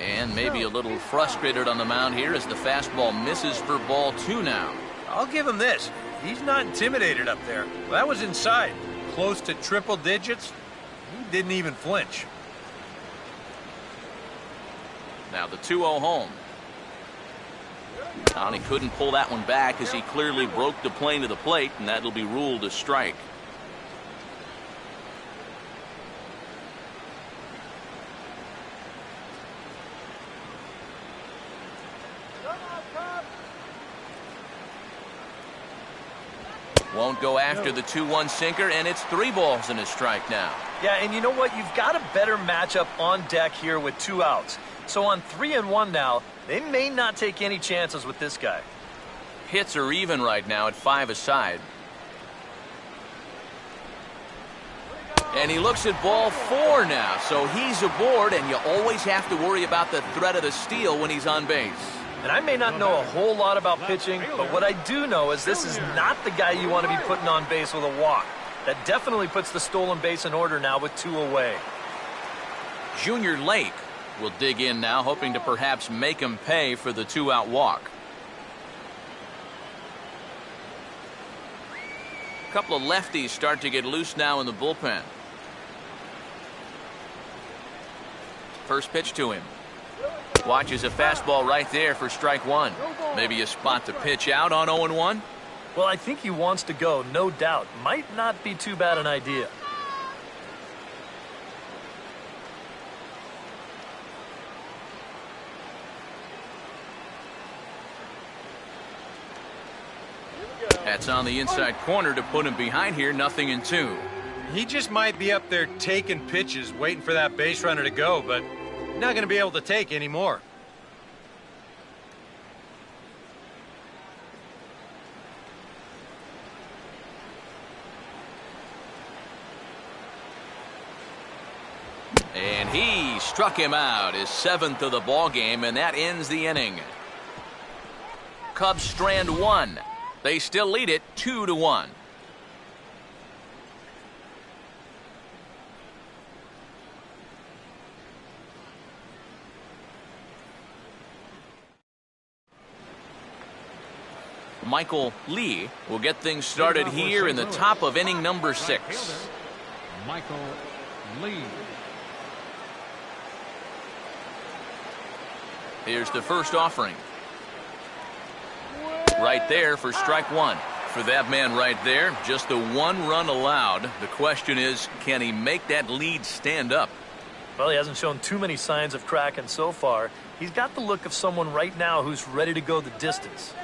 S1: And maybe a little frustrated on the mound here as the fastball misses for ball 2 now.
S2: I'll give him this. He's not intimidated up there. Well, that was inside. Close to triple digits. He didn't even flinch.
S1: Now the 2-0 home. And he couldn't pull that one back as he clearly broke the plane to the plate, and that'll be ruled a strike. Won't go after the 2-1 sinker, and it's 3 balls and a strike now.
S5: Yeah, and you know what? You've got a better matchup on deck here with 2 outs. So on 3-1 now, they may not take any chances with this guy.
S1: Hits are even right now at 5 aside. And he looks at ball 4 now, so he's aboard, and you always have to worry about the threat of the steal when he's on base.
S5: And I may not know a whole lot about pitching, but what I do know is this is not the guy you want to be putting on base with a walk. That definitely puts the stolen base in order now with 2 away.
S1: Junior Lake will dig in now, hoping to perhaps make him pay for the 2-out walk. A couple of lefties start to get loose now in the bullpen. First pitch to him. Watches a fastball right there for strike 1. Maybe a spot to pitch out on 0-1.
S5: Well, I think he wants to go, no doubt. Might not be too bad an idea.
S1: That's on the inside corner to put him behind here, 0-2.
S2: He just might be up there taking pitches, waiting for that base runner to go, but not going to be able to take any more.
S1: And he struck him out, his 7th of the ball game, and that ends the inning. Cubs strand 1. They still lead it 2-1. Michael Lee will get things started here in the top of inning number 6.
S3: Michael Lee.
S1: Here's the first offering. Right there for strike 1. For that man right there, just the 1 run allowed. The question is, can he make that lead stand up?
S5: Well, he hasn't shown too many signs of cracking so far. He's got the look of someone right now who's ready to go the distance.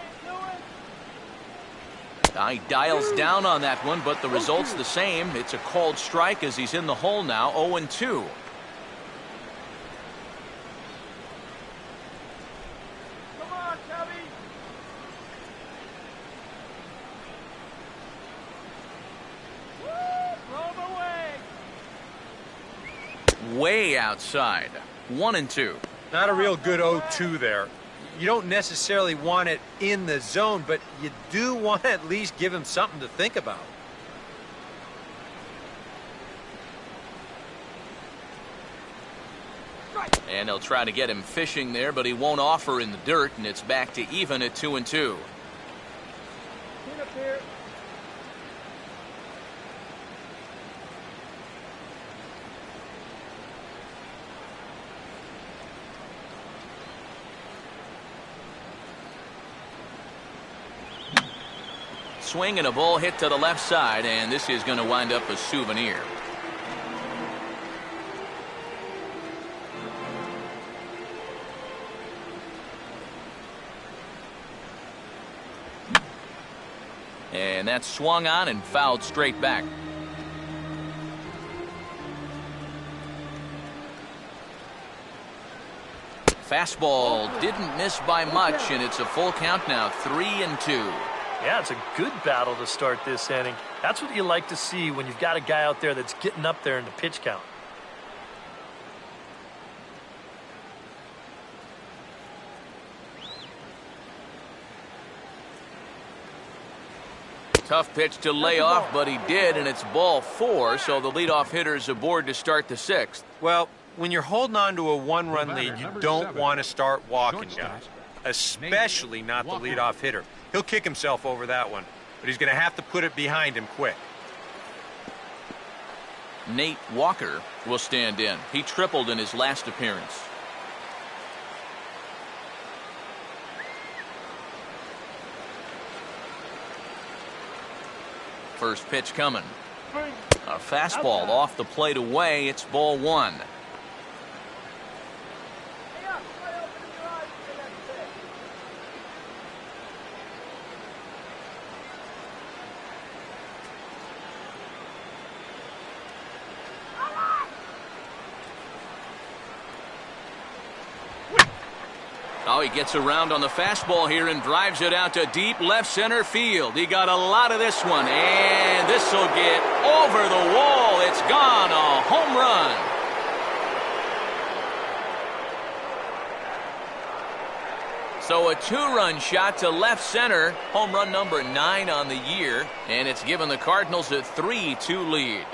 S1: He dials down on that one, but the result's the same. It's a called strike as he's in the hole now, 0-2.
S4: Come on, Tubby. Throw him away.
S1: Way outside, 1-2.
S2: Not a real good 0-2 there. You don't necessarily want it in the zone, but you do want to at least give him something to think about.
S1: And they'll try to get him fishing there, but he won't offer in the dirt, and it's back to even at 2-2.
S4: Clean up here.
S1: Swing and a ball hit to the left side, and this is going to wind up a souvenir. And that's swung on and fouled straight back. Fastball didn't miss by much, and it's a full count now, 3-2.
S5: Yeah, it's a good battle to start this inning. That's what you like to see when you've got a guy out there that's getting up there in the pitch count.
S1: Tough pitch to lay off, but he did, and it's ball 4, so the leadoff hitter is aboard to start the 6th.
S2: Well, when you're holding on to a 1-run lead, you don't want to start walking guys, especially not the leadoff hitter. He'll kick himself over that one, but he's going to have to put it behind him quick.
S1: Nate Walker will stand in. He tripled in his last appearance. First pitch coming. A fastball off the plate away. It's ball 1. Oh, he gets around on the fastball here and drives it out to deep left center field. He got a lot of this one, and this will get over the wall. It's gone. home run. So a two-run shot to left center, home run number 9 on the year, and it's given the Cardinals a 3-2 lead.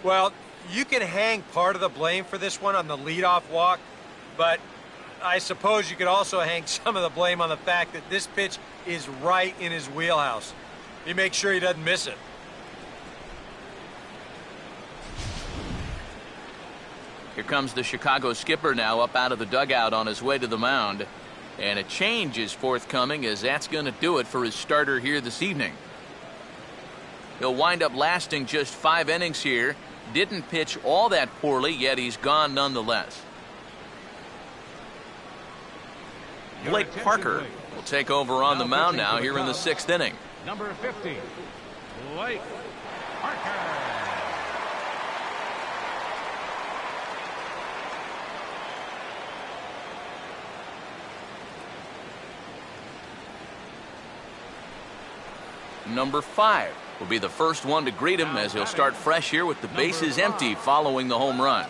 S2: Well, you can hang part of the blame for this one on the leadoff walk, but I suppose you could also hang some of the blame on the fact that this pitch is right in his wheelhouse. He makes sure he doesn't miss it.
S1: Here comes the Chicago skipper now up out of the dugout on his way to the mound. And a change is forthcoming, as that's going to do it for his starter here this evening. He'll wind up lasting just 5 innings here. Didn't pitch all that poorly, yet he's gone nonetheless. Blake Parker will take over on the mound now here in the 6th inning.
S3: Number 50, Blake Parker.
S1: Number 5 will be the first one to greet him, as he'll start fresh here with the bases empty following the home run.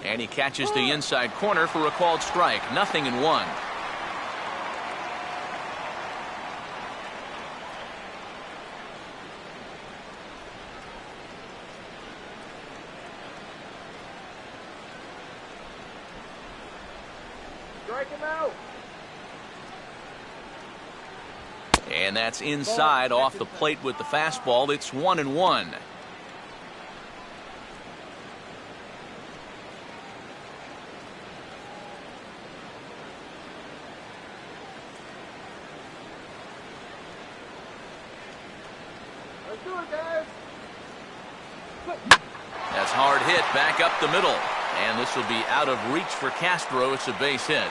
S1: And he catches the inside corner for a called strike. 0-1.
S4: Strike him out.
S1: And that's inside off the plate with the fastball. It's 1-1.
S4: Let's do it, guys.
S1: That's hard hit back up the middle. And this will be out of reach for Castro. It's a base hit.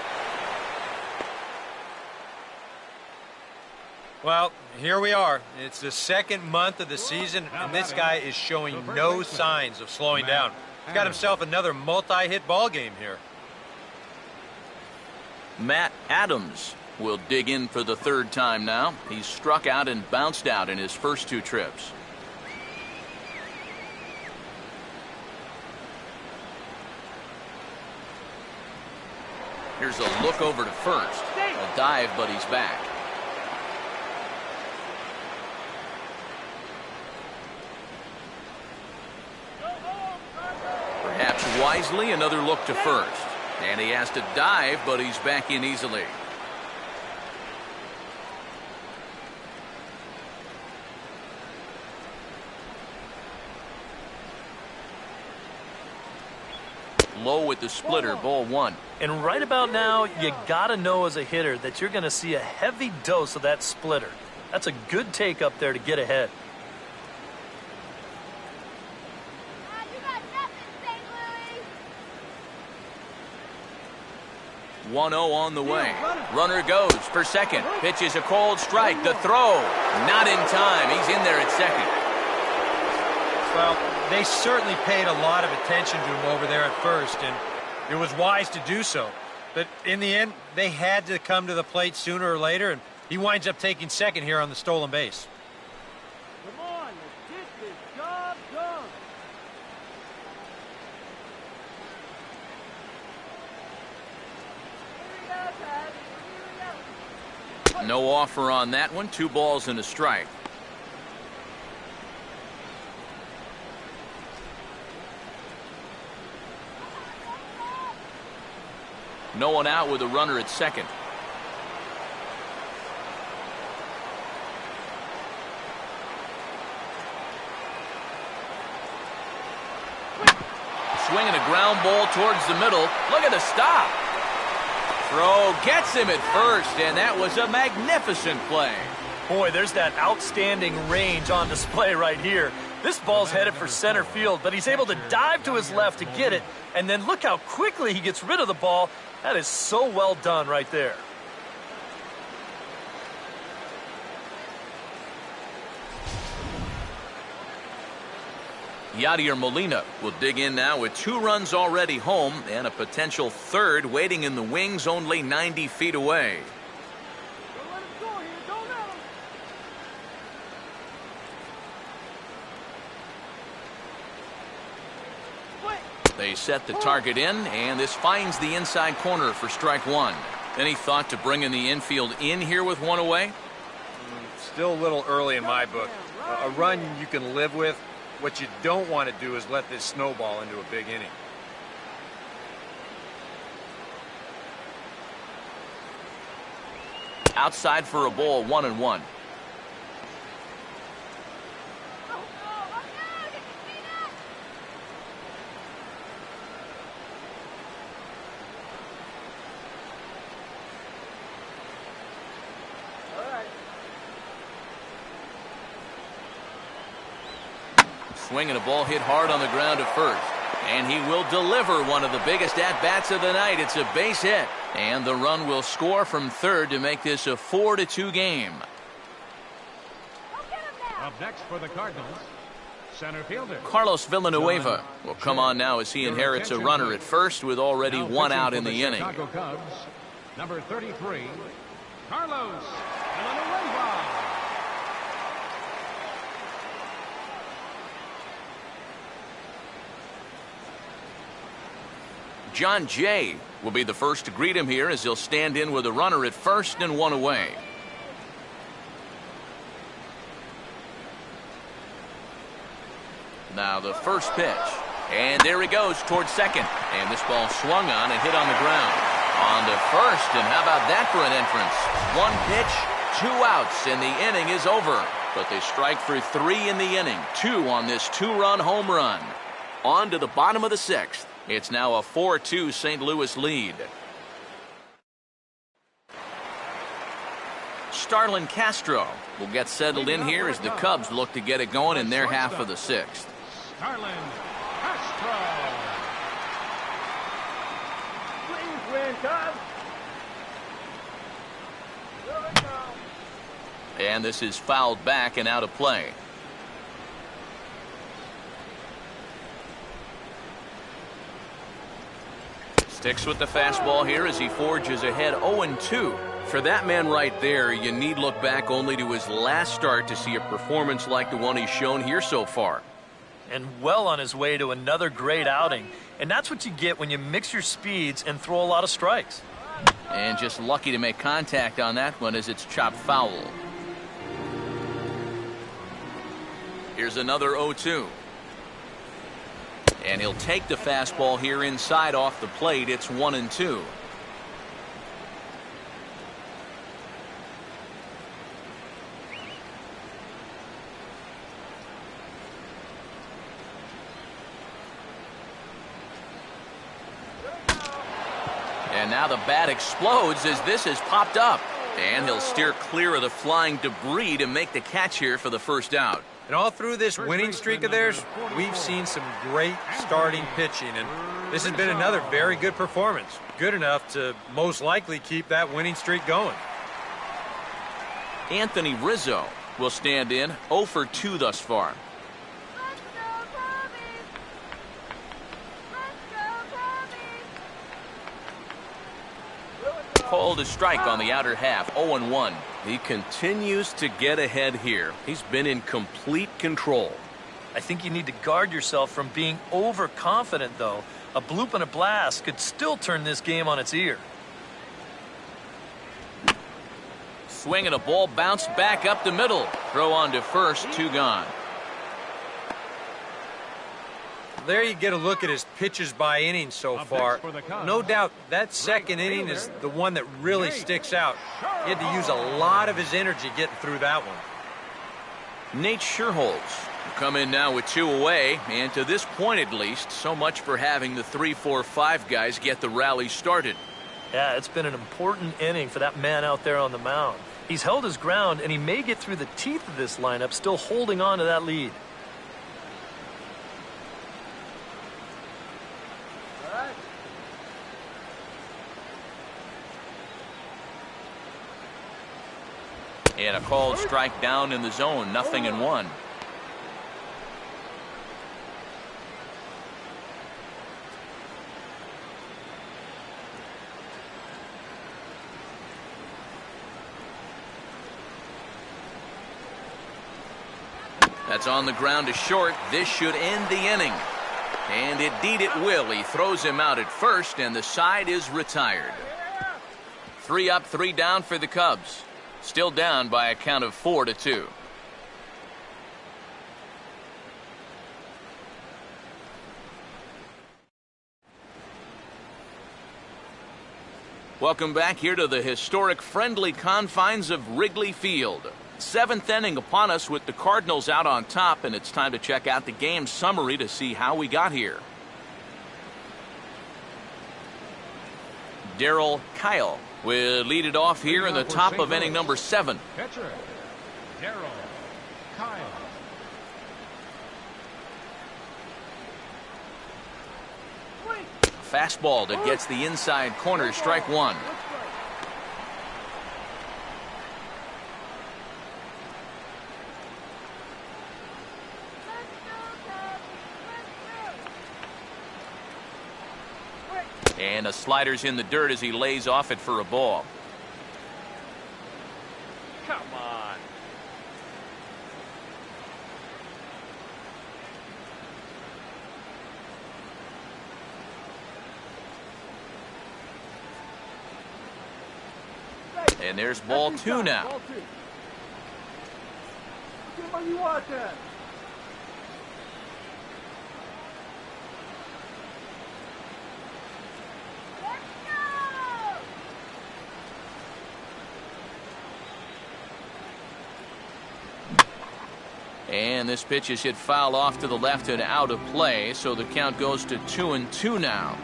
S2: Well, here we are. It's the 2nd month of the season, and this guy is showing no signs of slowing down. He's got himself another multi-hit ball game here.
S1: Matt Adams will dig in for the 3rd time now. He's struck out and bounced out in his first 2 trips. Here's a look over to first. A dive, but he's back. Perhaps wisely, another look to first. And he has to dive, but he's back in easily. Low with the splitter, ball 1.
S5: And right about now, you got to know as a hitter that you're going to see a heavy dose of that splitter. That's a good take up there to get ahead.
S4: You got nothing, St. Louis.
S1: 1-0 on the way. Runner goes for second. Pitches a cold strike. The throw. Not in time. He's in there at second.
S2: Well, they certainly paid a lot of attention to him over there at first, and it was wise to do so. But in the end, they had to come to the plate sooner or later, and he winds up taking second here on the stolen base.
S4: Come on, let's get this job done. Here we go, Ted. Here we go.
S1: No offer on that one. 2 balls and a strike. No one out with a runner at second. Swinging a ground ball towards the middle. Look at the stop. Throw gets him at first, and that was a magnificent play.
S5: Boy, there's that outstanding range on display right here. This ball's headed for center field, but he's able to dive to his left to get it, and then look how quickly he gets rid of the ball. That is so well done right there.
S1: Yadier Molina will dig in now with 2 runs already home and a potential third waiting in the wings only 90 feet away.
S4: Don't let him score here. Don't let him.
S1: They set the target in, and this finds the inside corner for strike 1. Any thought to bringing the infield in here with 1 away?
S2: Still a little early in my book. A run you can live with. What you don't want to do is let this snowball into a big inning.
S1: Outside for a ball, 1-1. Swinging a ball hit hard on the ground to first. And he will deliver one of the biggest at-bats of the night. It's a base hit. And the run will score from third to make this a 4-2 game.
S3: Up next for the Cardinals, center fielder
S1: Carlos Villanueva will come on now as he inherits a runner at first with already
S3: Now
S1: 1
S3: pitching
S1: out
S3: for
S1: in the inning.
S3: Chicago Cubs, number 33, Carlos Villanueva.
S1: John Jay will be the first to greet him here as he'll stand in with a runner at first and 1 away. Now the first pitch. And there he goes towards second. And this ball swung on and hit on the ground. On to first, and how about that for an entrance? 1 pitch, 2 outs, and the inning is over. But they strike for 3 in the inning. 2 on this 2-run home run. On to the bottom of the 6th. It's now a 4-2 St. Louis lead. Starlin Castro will get settled in here as the Cubs look to get it going in their half of the 6th.
S3: Starlin Castro.
S4: Please win, Cubs. Here we go.
S1: And this is fouled back and out of play. Sticks with the fastball here as he forges ahead 0-2. For that man right there, you need look back only to his last start to see a performance like the one he's shown here so far.
S5: And well on his way to another great outing. And that's what you get when you mix your speeds and throw a lot of strikes.
S1: And just lucky to make contact on that one as it's chopped foul. Here's another 0-2. And he'll take the fastball here inside off the plate. It's 1-2. And now the bat explodes as this has popped up. And he'll steer clear of the flying debris to make the catch here for the first out.
S2: And all through this winning streak of theirs, we've seen some great starting pitching, and this has been another very good performance. Good enough to most likely keep that winning streak going.
S1: Anthony Rizzo will stand in 0 for 2 thus far.
S4: Let's go, Cubbies. Let's go, Cubbies.
S1: Called a strike on the outer half, 0-1. He continues to get ahead here. He's been in complete control.
S5: I think you need to guard yourself from being overconfident, though. A bloop and a blast could still turn this game on its ear.
S1: Swing and a ball bounced back up the middle. Throw on to first, 2 gone.
S2: There you get a look at his pitches by inning so far. No doubt that second inning is the one that really sticks out. He had to use a lot of his energy getting through that one.
S1: Nate Scherholz will come in now with 2 away, and to this point at least, so much for having the 3-4-5 guys get the rally started.
S5: Yeah, it's been an important inning for that man out there on the mound. He's held his ground, and he may get through the teeth of this lineup, still holding on to that lead.
S1: And a called strike down in the zone, 0-1. That's on the ground to short. This should end the inning. And indeed it will. He throws him out at first, and the side is retired. 3 up, 3 down for the Cubs. Still down by a count of 4-2. Welcome back here to the historic friendly confines of Wrigley Field. 7th inning upon us with the Cardinals out on top, and it's time to check out the game summary to see how we got here. Darryl Kyle will lead it off here in the top of inning number 7.
S3: Pitcher, Darryl Kyle.
S1: Fastball that gets the inside corner, strike 1. And a slider's in the dirt as he lays off it for a ball.
S2: Come on.
S1: And there's ball 2 now.
S4: Ball 2. Get what you want then.
S1: And this pitch is hit foul off to the left and out of play, so the count goes to 2-2 now.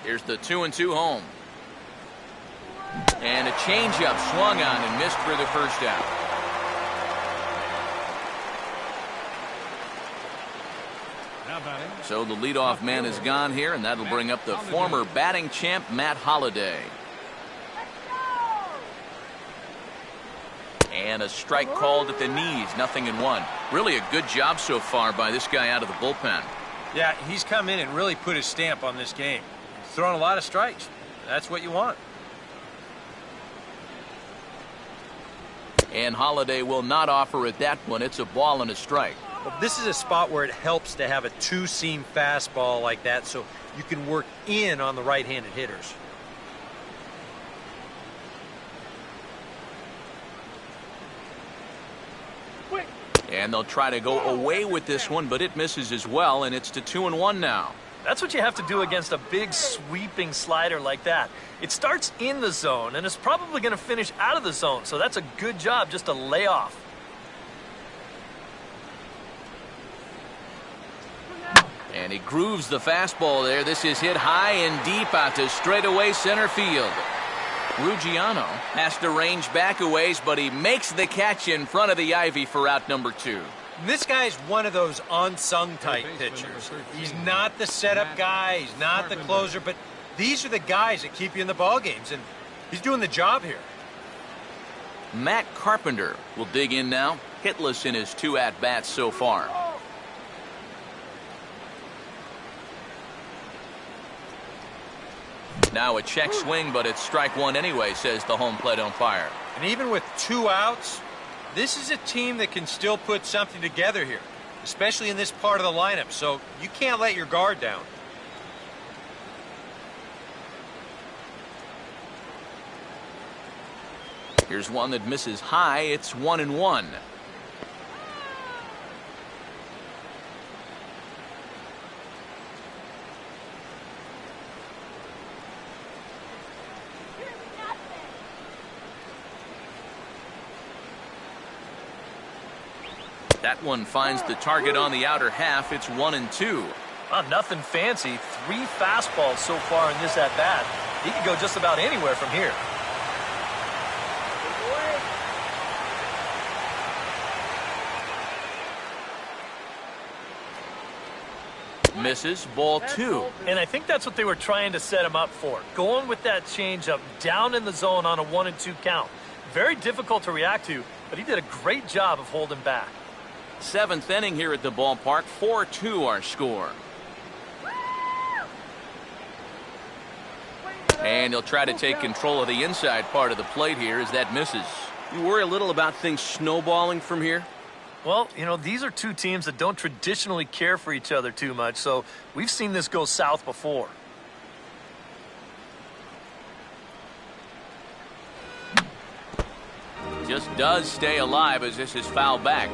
S1: Here's the 2-2 home. And a changeup swung on and missed for the first out.
S3: Now batting.
S1: So the leadoff man is gone here, and that'll bring up the former batting champ, Matt Holliday. And a strike called at the knees, 0-1. Really a good job so far by this guy out of the bullpen.
S2: Yeah, he's come in and really put his stamp on this game. He's thrown a lot of strikes. That's what you want.
S1: And Holliday will not offer at that one. It's a ball and a strike.
S2: Well, this is a spot where it helps to have a 2-seam fastball like that so you can work in on the right-handed hitters.
S1: And they'll try to go away with this one, but it misses as well, and it's to 2-1 now.
S5: That's what you have to do against a big sweeping slider like that. It starts in the zone, and it's probably going to finish out of the zone, so that's a good job just to lay off.
S1: And he grooves the fastball there. This is hit high and deep out to straightaway center field. Ruggiano has to range back a ways, but he makes the catch in front of the ivy for out number 2.
S2: This guy's one of those unsung type pitchers. He's not the setup guy, he's not the closer, but these are the guys that keep you in the ball games, and he's doing the job here.
S1: Matt Carpenter will dig in now, hitless in his 2 at-bats so far. Now a check swing, but it's strike 1 anyway, says the home plate umpire.
S2: And even with 2 outs, this is a team that can still put something together here, especially in this part of the lineup, so you can't let your guard down.
S1: Here's one that misses high. It's 1-1. That one finds the target on the outer half. It's 1-2.
S5: Nothing fancy. 3 fastballs so far in this at-bat. He could go just about anywhere from here.
S1: Misses, ball 2.
S5: And I think that's what they were trying to set him up for. Going with that changeup down in the zone on a 1-2 count. Very difficult to react to, but he did a great job of holding back.
S1: 7th inning here at the ballpark. 4-2 our score. And he'll try to take control of the inside part of the plate here as that misses.
S6: You worry a little about things snowballing from here?
S5: Well, you know, these are two teams that don't traditionally care for each other too much, so we've seen this go south before.
S1: Just does stay alive as this is fouled back.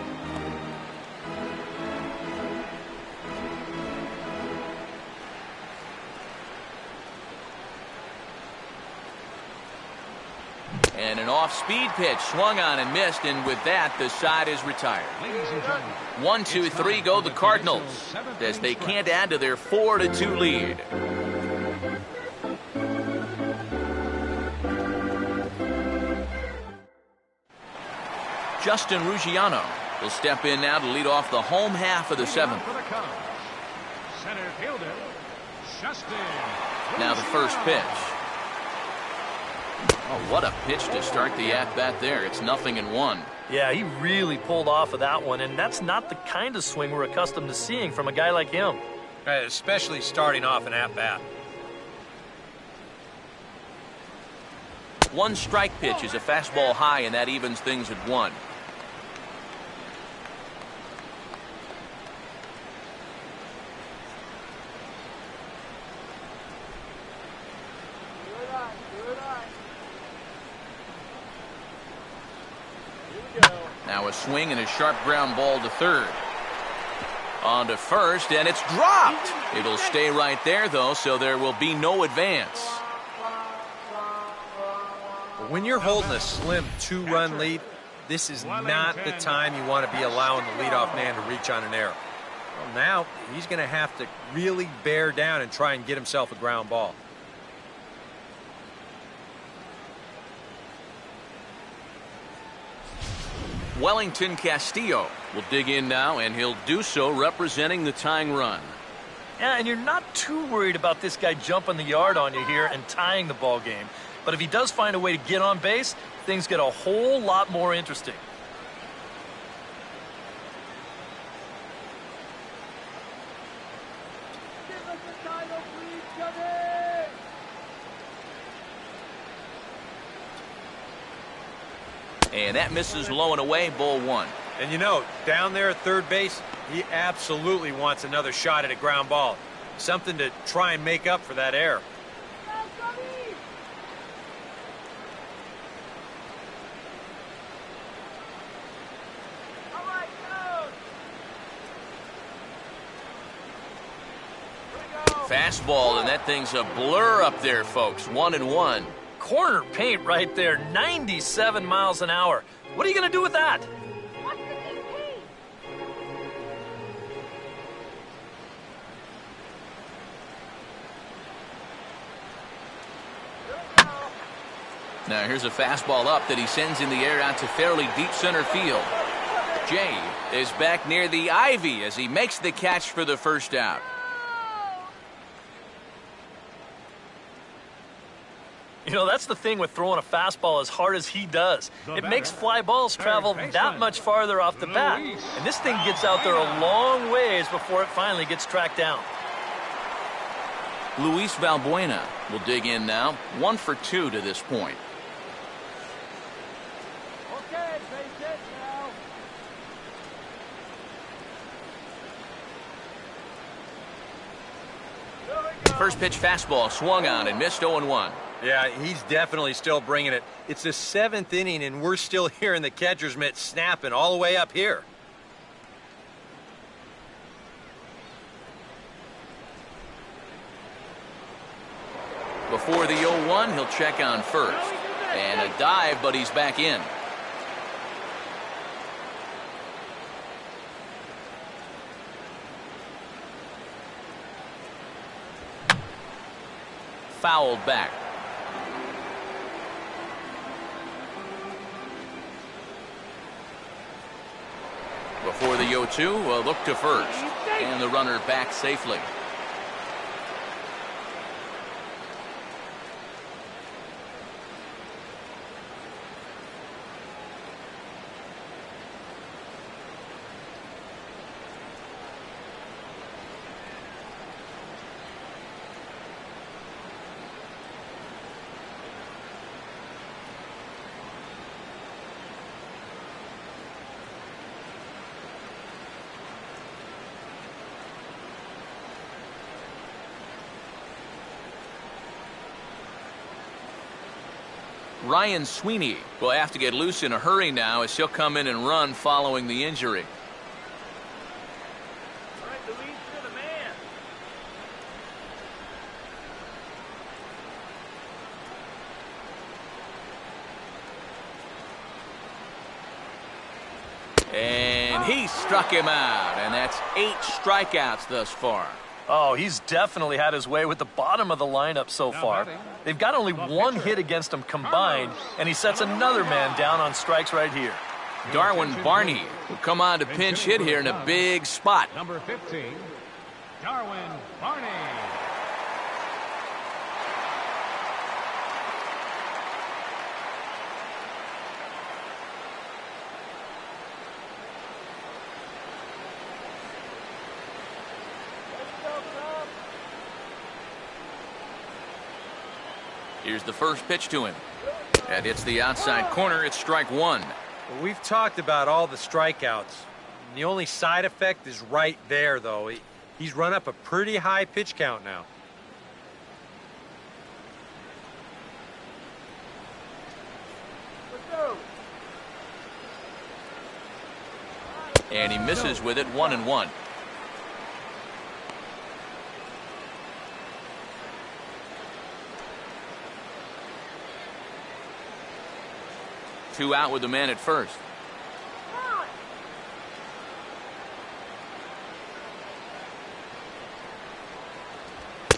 S1: And an off-speed pitch swung on and missed, and with that, the side is retired. 1, 2, 3 go the Cardinals as they can't add to their 4-2 lead. Justin Ruggiano will step in now to lead off the home half of the 7th.
S3: Center fielder, Justin.
S1: Now the first pitch. Oh, what a pitch to start the at-bat there. It's 0-1.
S5: Yeah, he really pulled off of that one, and that's not the kind of swing we're accustomed to seeing from a guy like him.
S2: Especially starting off an at-bat.
S1: One strike pitch is a fastball high, and that evens things at 1. Now a swing and a sharp ground ball to third. On to first, and it's dropped. It'll stay right there, though, so there will be no advance.
S2: When you're holding a slim 2-run lead, this is not the time you want to be allowing the leadoff man to reach on an error. Well, now he's going to have to really bear down and try and get himself a ground ball.
S1: Wellington Castillo will dig in now, and he'll do so representing the tying run.
S5: Yeah, and you're not too worried about this guy jumping the yard on you here and tying the ball game. But if he does find a way to get on base, things get a whole lot more interesting.
S4: Give us the title, please, Johnny!
S1: And that misses low and away, ball 1.
S2: And you know, down there at third base, he absolutely wants another shot at a ground ball. Something to try and make up for that error.
S1: Fastball, and that thing's a blur up there, folks. 1-1.
S5: Corner paint right there, 97 miles an hour. What are you going to do with that?
S4: What's the DP?
S1: Now here's a fastball up that he sends in the air out to fairly deep center field. Jay is back near the ivy as he makes the catch for the first out.
S5: You know, that's the thing with throwing a fastball as hard as he does. It makes fly balls travel that much farther off the bat. And this thing gets out there a long ways before it finally gets tracked down.
S1: Luis Valbuena will dig in now. 1 for 2 to this point.
S4: Okay, face it now. Here we go.
S1: First pitch fastball swung on and missed 0-1.
S2: Yeah, he's definitely still bringing it. It's the 7th inning, and we're still hearing the catcher's mitt snapping all the way up here.
S1: Before the 0-1, he'll check on first. And a dive, but he's back in. Fouled back. Before the 0-2, a look to first. And the runner back safely. Ryan Sweeney will have to get loose in a hurry now as he'll come in and run following the injury.
S4: All right, Luis, you're the man.
S1: And he struck him out, and that's 8 strikeouts thus far.
S5: Oh, he's definitely had his way with the bottom of the lineup so far. They've got only one hit against him combined, and he sets another man down on strikes right here.
S1: Darwin Barney will come on to pinch hit here in a big spot.
S3: Number 15, Darwin Barney.
S1: Here's the first pitch to him. And it's the outside corner. It's strike 1.
S2: Well, we've talked about all the strikeouts. The only side effect is right there, though. He's run up a pretty high pitch count now.
S1: And he misses with it, 1-1. Two out with the man at first.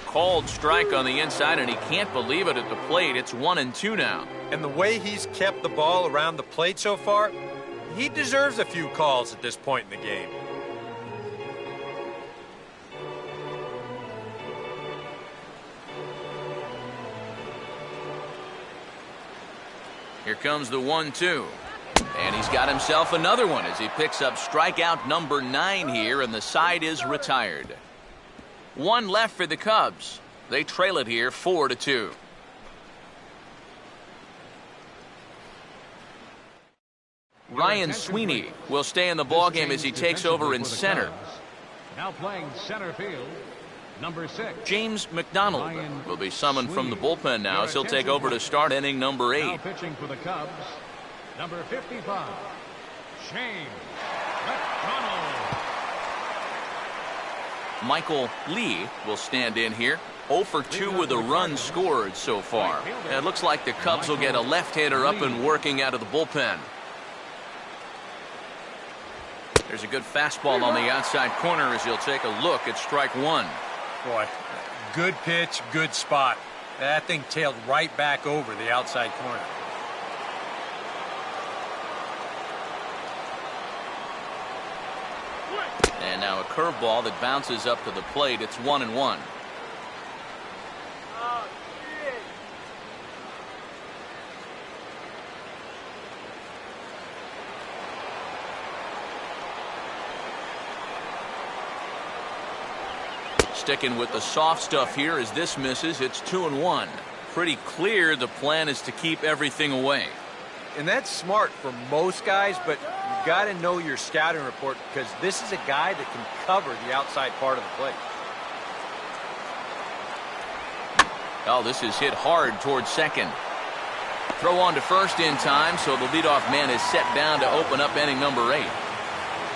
S1: Called strike on the inside, and he can't believe it at the plate. It's 1-2 now.
S2: And the way he's kept the ball around the plate so far, he deserves a few calls at this point in the game.
S1: Here comes the 1-2. And he's got himself another one as he picks up strikeout number 9 here, and the side is retired. One left for the Cubs. They trail it here 4-2. Ryan Sweeney will stay in the ballgame as he takes over in center.
S3: Now playing center field, number 6.
S1: James McDonald will be summoned from the bullpen now as he'll take over to start inning number 8.
S3: Now pitching for the Cubs, number 55, James McDonald.
S1: Michael Lee will stand in here. 0 for 2 with a run scored so far. And it looks like the Cubs will get a left-hander up and working out of the bullpen. There's a good fastball on the outside corner as he'll take a look at strike 1.
S2: Boy, good pitch, good spot. That thing tailed right back over the outside corner.
S1: And now a curveball that bounces up to the plate. It's 1-1.
S4: Oh, shit.
S1: Sticking with the soft stuff here as this misses. It's 2-1. Pretty clear the plan is to keep everything away.
S2: And that's smart for most guys, but you got to know your scouting report because this is a guy that can cover the outside part of the plate.
S1: Oh, this is hit hard towards second. Throw on to first in time, so the leadoff man is set down to open up inning number 8.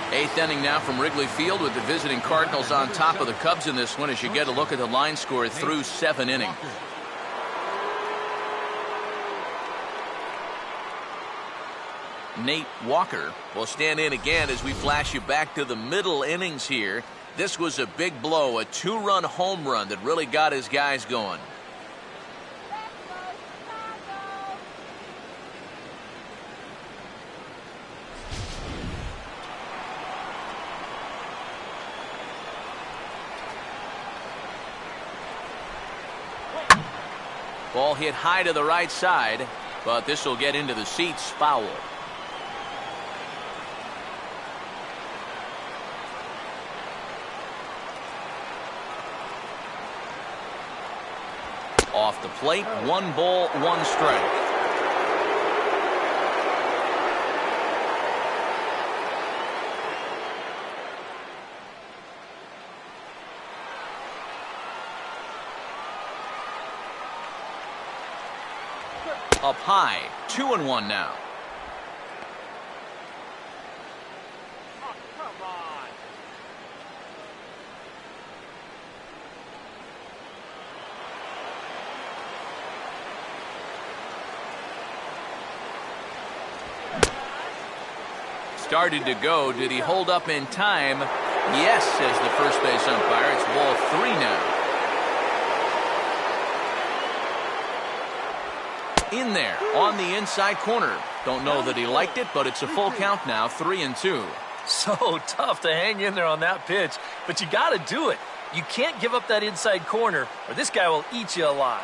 S1: 8th inning now from Wrigley Field with the visiting Cardinals on top of the Cubs in this one as you get a look at the line score through 7 innings. Nate Walker will stand in again as we flash you back to the middle innings here. This was a big blow, a 2-run home run that really got his guys going. Ball hit high to the right side, but this will get into the seats foul. Off the plate, 1 ball, 1 strike. Up high, 2-1 now.
S4: Oh, come on.
S1: Started to go. Did he hold up in time? Yes, says the first base umpire. It's ball 3 now. In there, on the inside corner. Don't know that he liked it, but it's a full count now, 3-2.
S5: So tough to hang in there on that pitch, but you got to do it. You can't give up that inside corner, or this guy will eat you alive.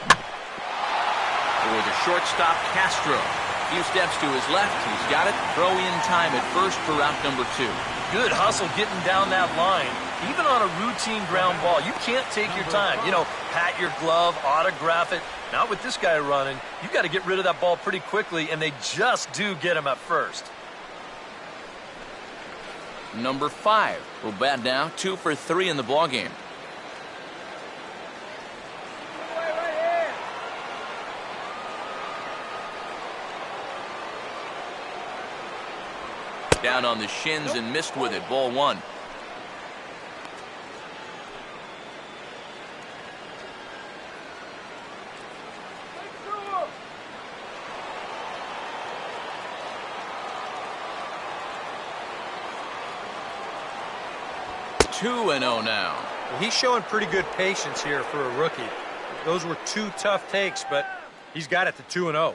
S1: For the shortstop, Castro. A few steps to his left. He's got it. Throw in time at first for out number 2.
S5: Good hustle getting down that line. Even on a routine ground ball, you can't take your time. You know, pat your glove, autograph it. Not with this guy running. You got to get rid of that ball pretty quickly, and they just do get him at first.
S1: Number 5 will bat now, 2 for 3 in the ballgame. Down on the shins and missed with it. Ball 1. Two and 0 now.
S2: Well, he's showing pretty good patience here for a rookie. Those were 2 tough takes, but he's got it to 2-0.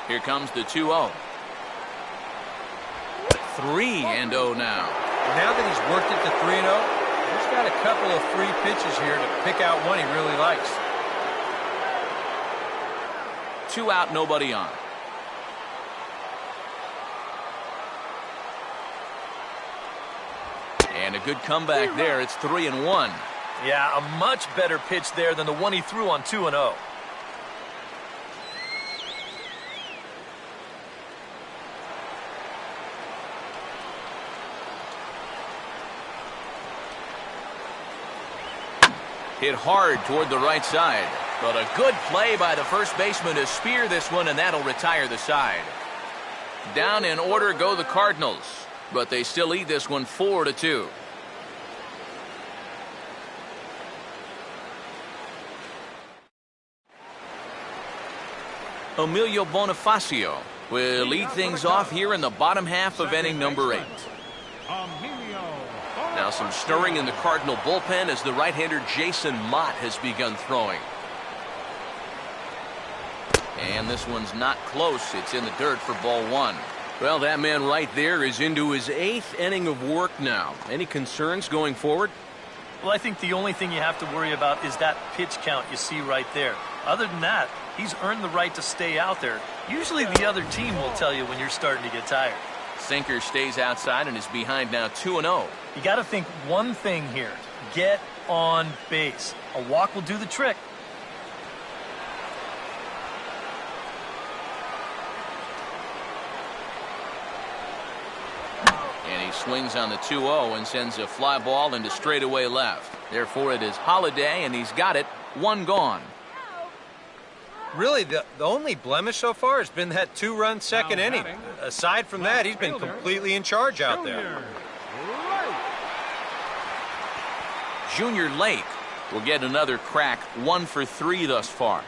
S1: Here comes the 2-0. 3-0 now.
S2: Now that he's worked it to 3-0, he's got a couple of free pitches here to pick out one he really likes.
S1: 2 out, nobody on. And a good comeback there. It's 3-1.
S5: Yeah, a much better pitch there than the one he threw on 2-0.
S1: Hit hard toward the right side. But a good play by the first baseman to spear this one, and that'll retire the side. Down in order go the Cardinals, but they still lead this one 4-2. Emilio Bonifacio will lead things off here in the bottom half of inning number 8. Now some stirring in the Cardinal bullpen as the right-hander Jason Mott has begun throwing. And this one's not close. It's in the dirt for ball 1. Well, that man right there is into his 8th inning of work now. Any concerns going forward?
S5: Well, I think the only thing you have to worry about is that pitch count you see right there. Other than that, he's earned the right to stay out there. Usually the other team will tell you when you're starting to get tired.
S1: Sinker stays outside and is behind now 2-0.
S5: You got to think one thing here. Get on base. A walk will do the trick.
S1: And he swings on the 2-0 and sends a fly ball into straightaway left. Therefore, it is Holiday, and he's got it. 1 gone.
S2: Really, the only blemish so far has been that 2-run second inning. Aside from that, he's been completely in charge out there.
S1: Junior Lake will get another crack. 1 for 3 thus far.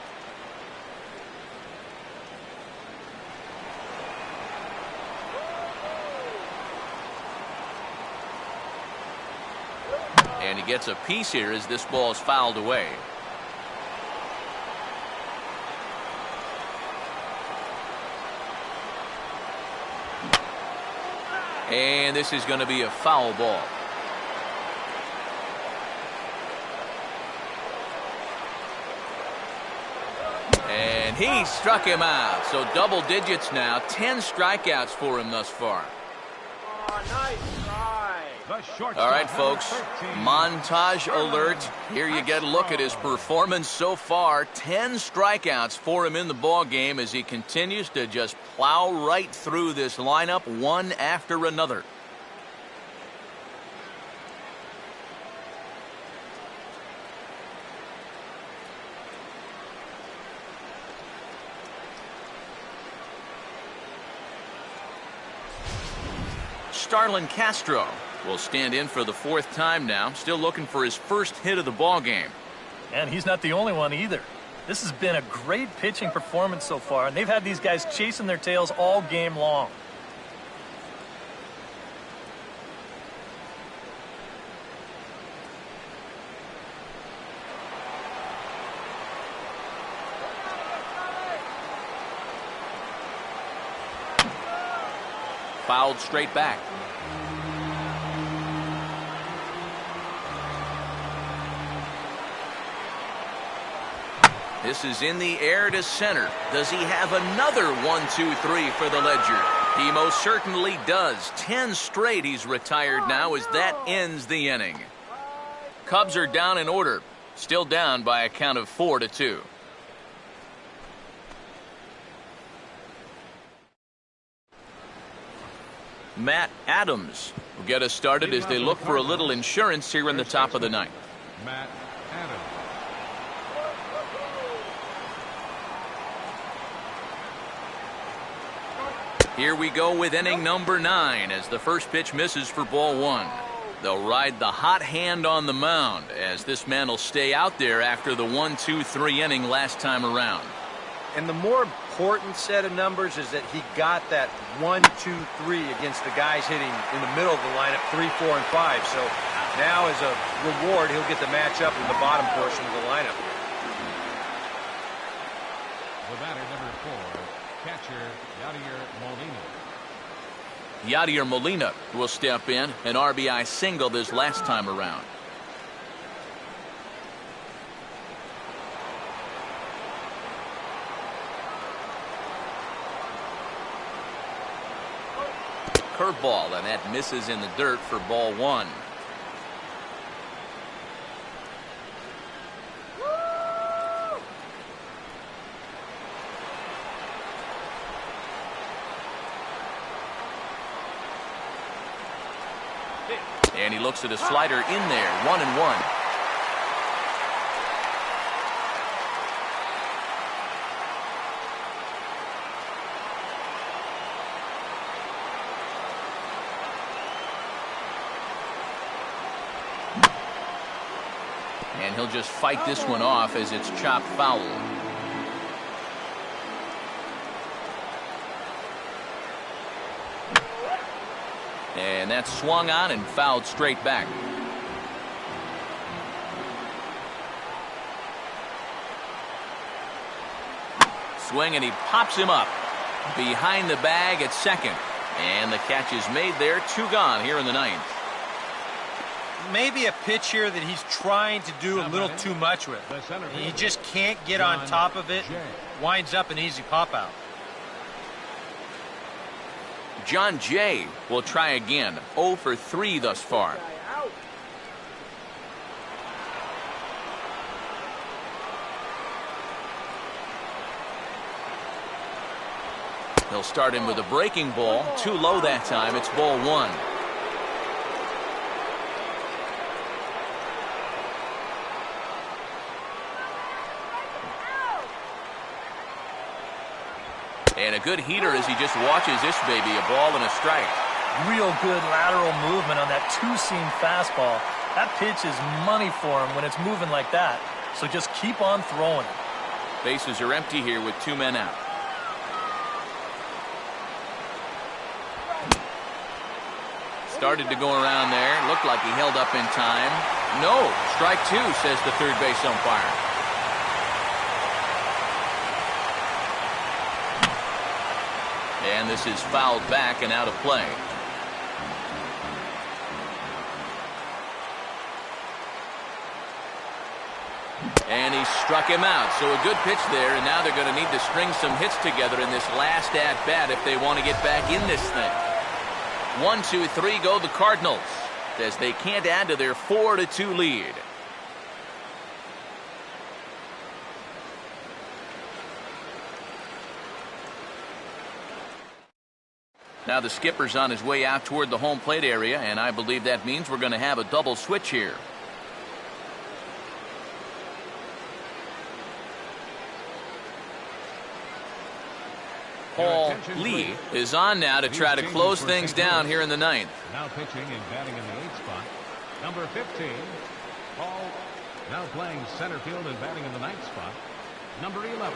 S1: And he gets a piece here as this ball is fouled away. And this is going to be a foul ball. And he struck him out. So double digits now. 10 strikeouts for him thus far.
S4: Oh, nice try.
S1: All right, folks. Montage alert. Here you get a look at his performance so far. 10 strikeouts for him in the ball game as he continues to just plow right through this lineup one after another. Starlin Castro will stand in for the 4th time now, still looking for his first hit of the ball game.
S5: And he's not the only one either. This has been a great pitching performance so far, and they've had these guys chasing their tails all game long.
S1: Fouled straight back. This is in the air to center. Does he have another 1-2-3 for the Ledger? He most certainly does. 10 straight he's retired now as that ends the inning. Cubs are down in order. Still down by a count of 4-2. Matt Adams will get us started as they look for a little insurance here in the top of the 9th.
S3: Matt Adams.
S1: Here we go with inning number 9 as the first pitch misses for ball 1. They'll ride the hot hand on the mound as this man will stay out there after the 1-2-3 inning last time around.
S2: And the more important set of numbers is that he got that 1-2-3 against the guys hitting in the middle of the lineup, 3, 4, and 5. So now as a reward, he'll get the matchup in the bottom portion of the lineup.
S3: The batter, number 4, catcher Yadier Molina.
S1: Yadier Molina will step in, an RBI single this last time around. Curveball, and that misses in the dirt for ball 1. And he looks at a slider in there, 1-1. And he'll just fight this one off as it's chopped foul. And that's swung on and fouled straight back. Swing, and he pops him up behind the bag at second. And the catch is made there. 2 gone here in the 9th.
S2: Maybe a pitch here that he's trying to do a little too much with. He just can't get on top of it. Winds up an easy pop out.
S1: John Jay will try again. 0 for 3 thus far. He'll start in with a breaking ball. Too low that time. It's ball 1. And a good heater as he just watches this baby, a ball and a strike.
S5: Real good lateral movement on that 2-seam fastball. That pitch is money for him when it's moving like that. So just keep on throwing it.
S1: Bases are empty here with 2 men out. Started to go around there. Looked like he held up in time. No, strike 2, says the third base umpire. And this is fouled back and out of play. And he struck him out. So a good pitch there, and now they're going to need to string some hits together in this last at-bat if they want to get back in this thing. 1, 2, 3 go the Cardinals as they can't add to their 4-2 lead. Now the skipper's on his way out toward the home plate area, and I believe that means we're going to have a double switch here. Paul Lee is on now to try to close things down here in the ninth.
S3: Now pitching and batting in the 8th spot, number 15, Paul. Now playing center field and batting in the 9th spot, number 11,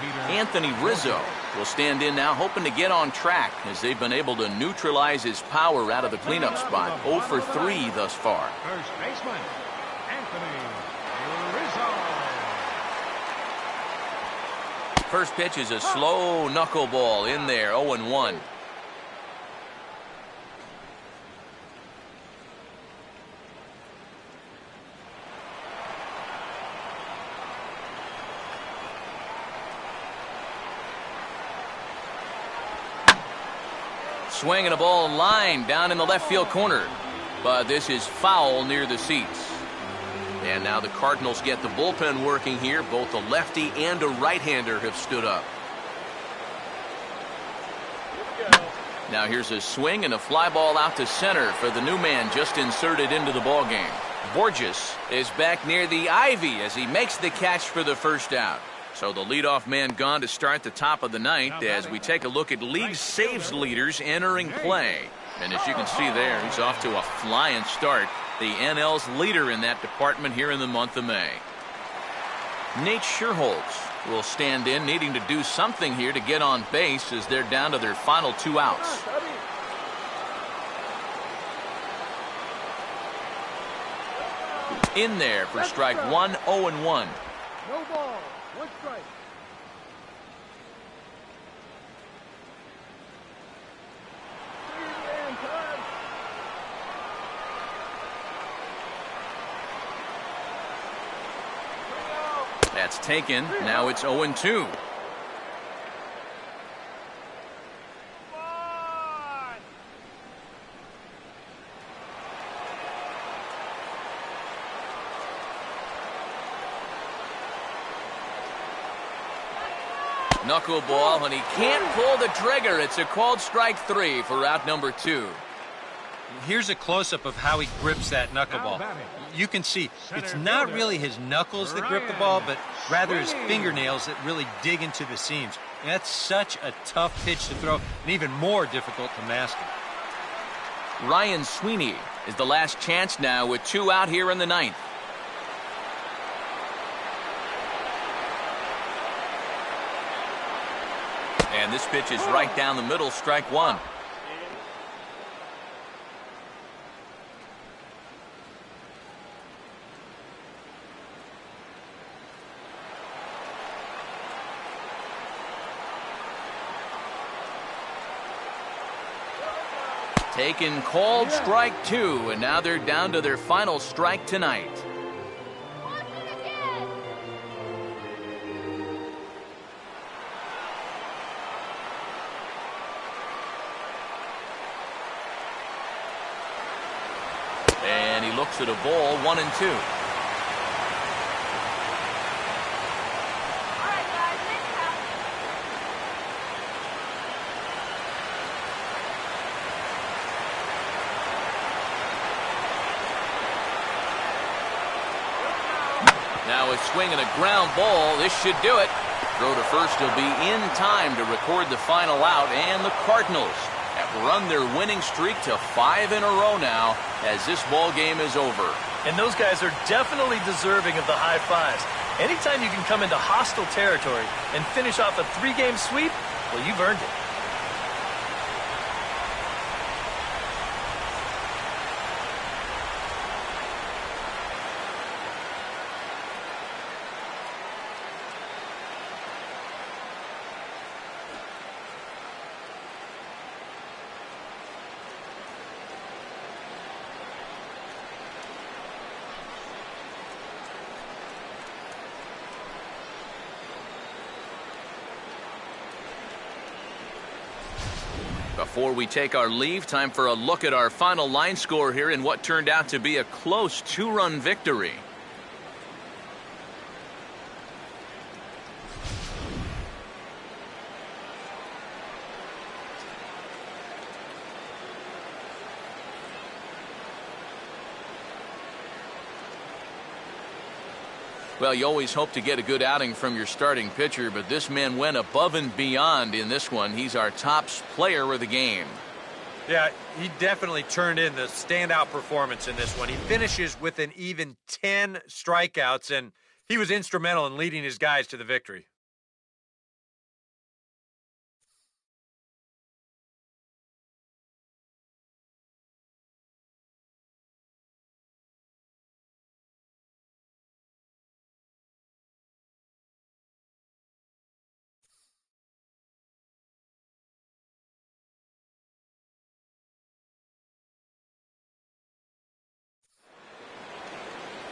S3: Peter.
S1: Anthony Rizzo will stand in now, hoping to get on track as they've been able to neutralize his power out of the cleanup spot. 0 for 3 thus far.
S3: First baseman, Anthony Rizzo.
S1: First pitch is a slow knuckleball in there, 0-1. Swinging a ball line down in the left field corner. But this is foul near the seats. And now the Cardinals get the bullpen working here. Both a lefty and a right-hander have stood up. Now here's a swing and a fly ball out to center for the new man just inserted into the ball game. Borges is back near the ivy as he makes the catch for the first out. So the leadoff man gone to start the top of the ninth as we take a look at league saves leaders entering play. And as you can see there, he's off to a flying start. The NL's leader in that department here in the month of May. Nate Scherholz will stand in, needing to do something here to get on base as they're down to their final 2 outs. In there for strike 1, 0-1.
S4: No ball. 1 strike.
S1: That's taken. Now it's 0-2. Knuckleball, and he can't pull the trigger. It's a called strike 3 for out number 2.
S2: Here's a close-up of how he grips that knuckleball. You can see it's not really his knuckles that grip the ball, but rather his fingernails that really dig into the seams. That's such a tough pitch to throw, and even more difficult to master.
S1: Ryan Sweeney is the last chance now with 2 out here in the ninth. And this pitch is right down the middle, strike 1. Taken, called strike 2, and now they're down to their final strike tonight. And he looks at a ball, 1-2. Now a swing and a ground ball. This should do it. Throw to first will be in time to record the final out, and the Cardinals have run their winning streak to 5 in a row now as this ball game is over.
S5: And those guys are definitely deserving of the high fives. Anytime you can come into hostile territory and finish off a 3-game sweep, well, you've earned it.
S1: Before we take our leave, time for a look at our final line score here in what turned out to be a close 2-run victory. Well, you always hope to get a good outing from your starting pitcher, but this man went above and beyond in this one. He's our top player of the game.
S2: Yeah, he definitely turned in the standout performance in this one. He finishes with an even 10 strikeouts, and he was instrumental in leading his guys to the victory.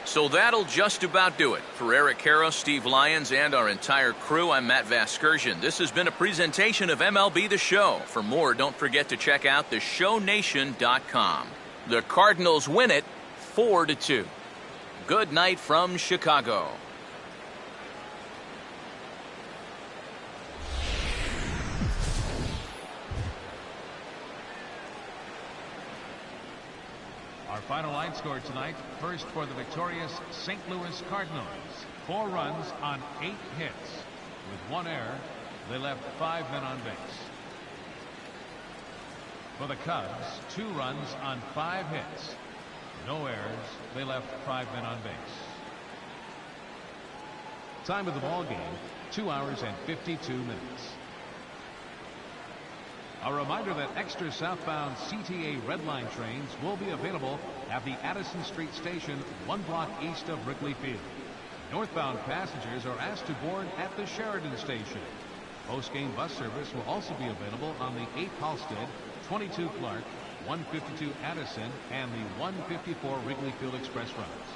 S1: So that'll just about do it. For Eric Karros, Steve Lyons, and our entire crew, I'm Matt Vasgersian. This has been a presentation of MLB The Show. For more, don't forget to check out theshownation.com. The Cardinals win it 4-2. Good night from Chicago.
S3: Our final line score tonight, first for the victorious St. Louis Cardinals. 4 runs on 8 hits. With 1 error, they left 5 men on base. For the Cubs, 2 runs on 5 hits. No errors, they left 5 men on base. Time of the ball game, 2 hours and 52 minutes. A reminder that extra southbound CTA Red Line trains will be available at the Addison Street station 1 block east of Wrigley Field. Northbound passengers are asked to board at the Sheridan station. Post-game bus service will also be available on the 8 Halstead, 22 Clark, 152 Addison, and the 154 Wrigley Field Express routes.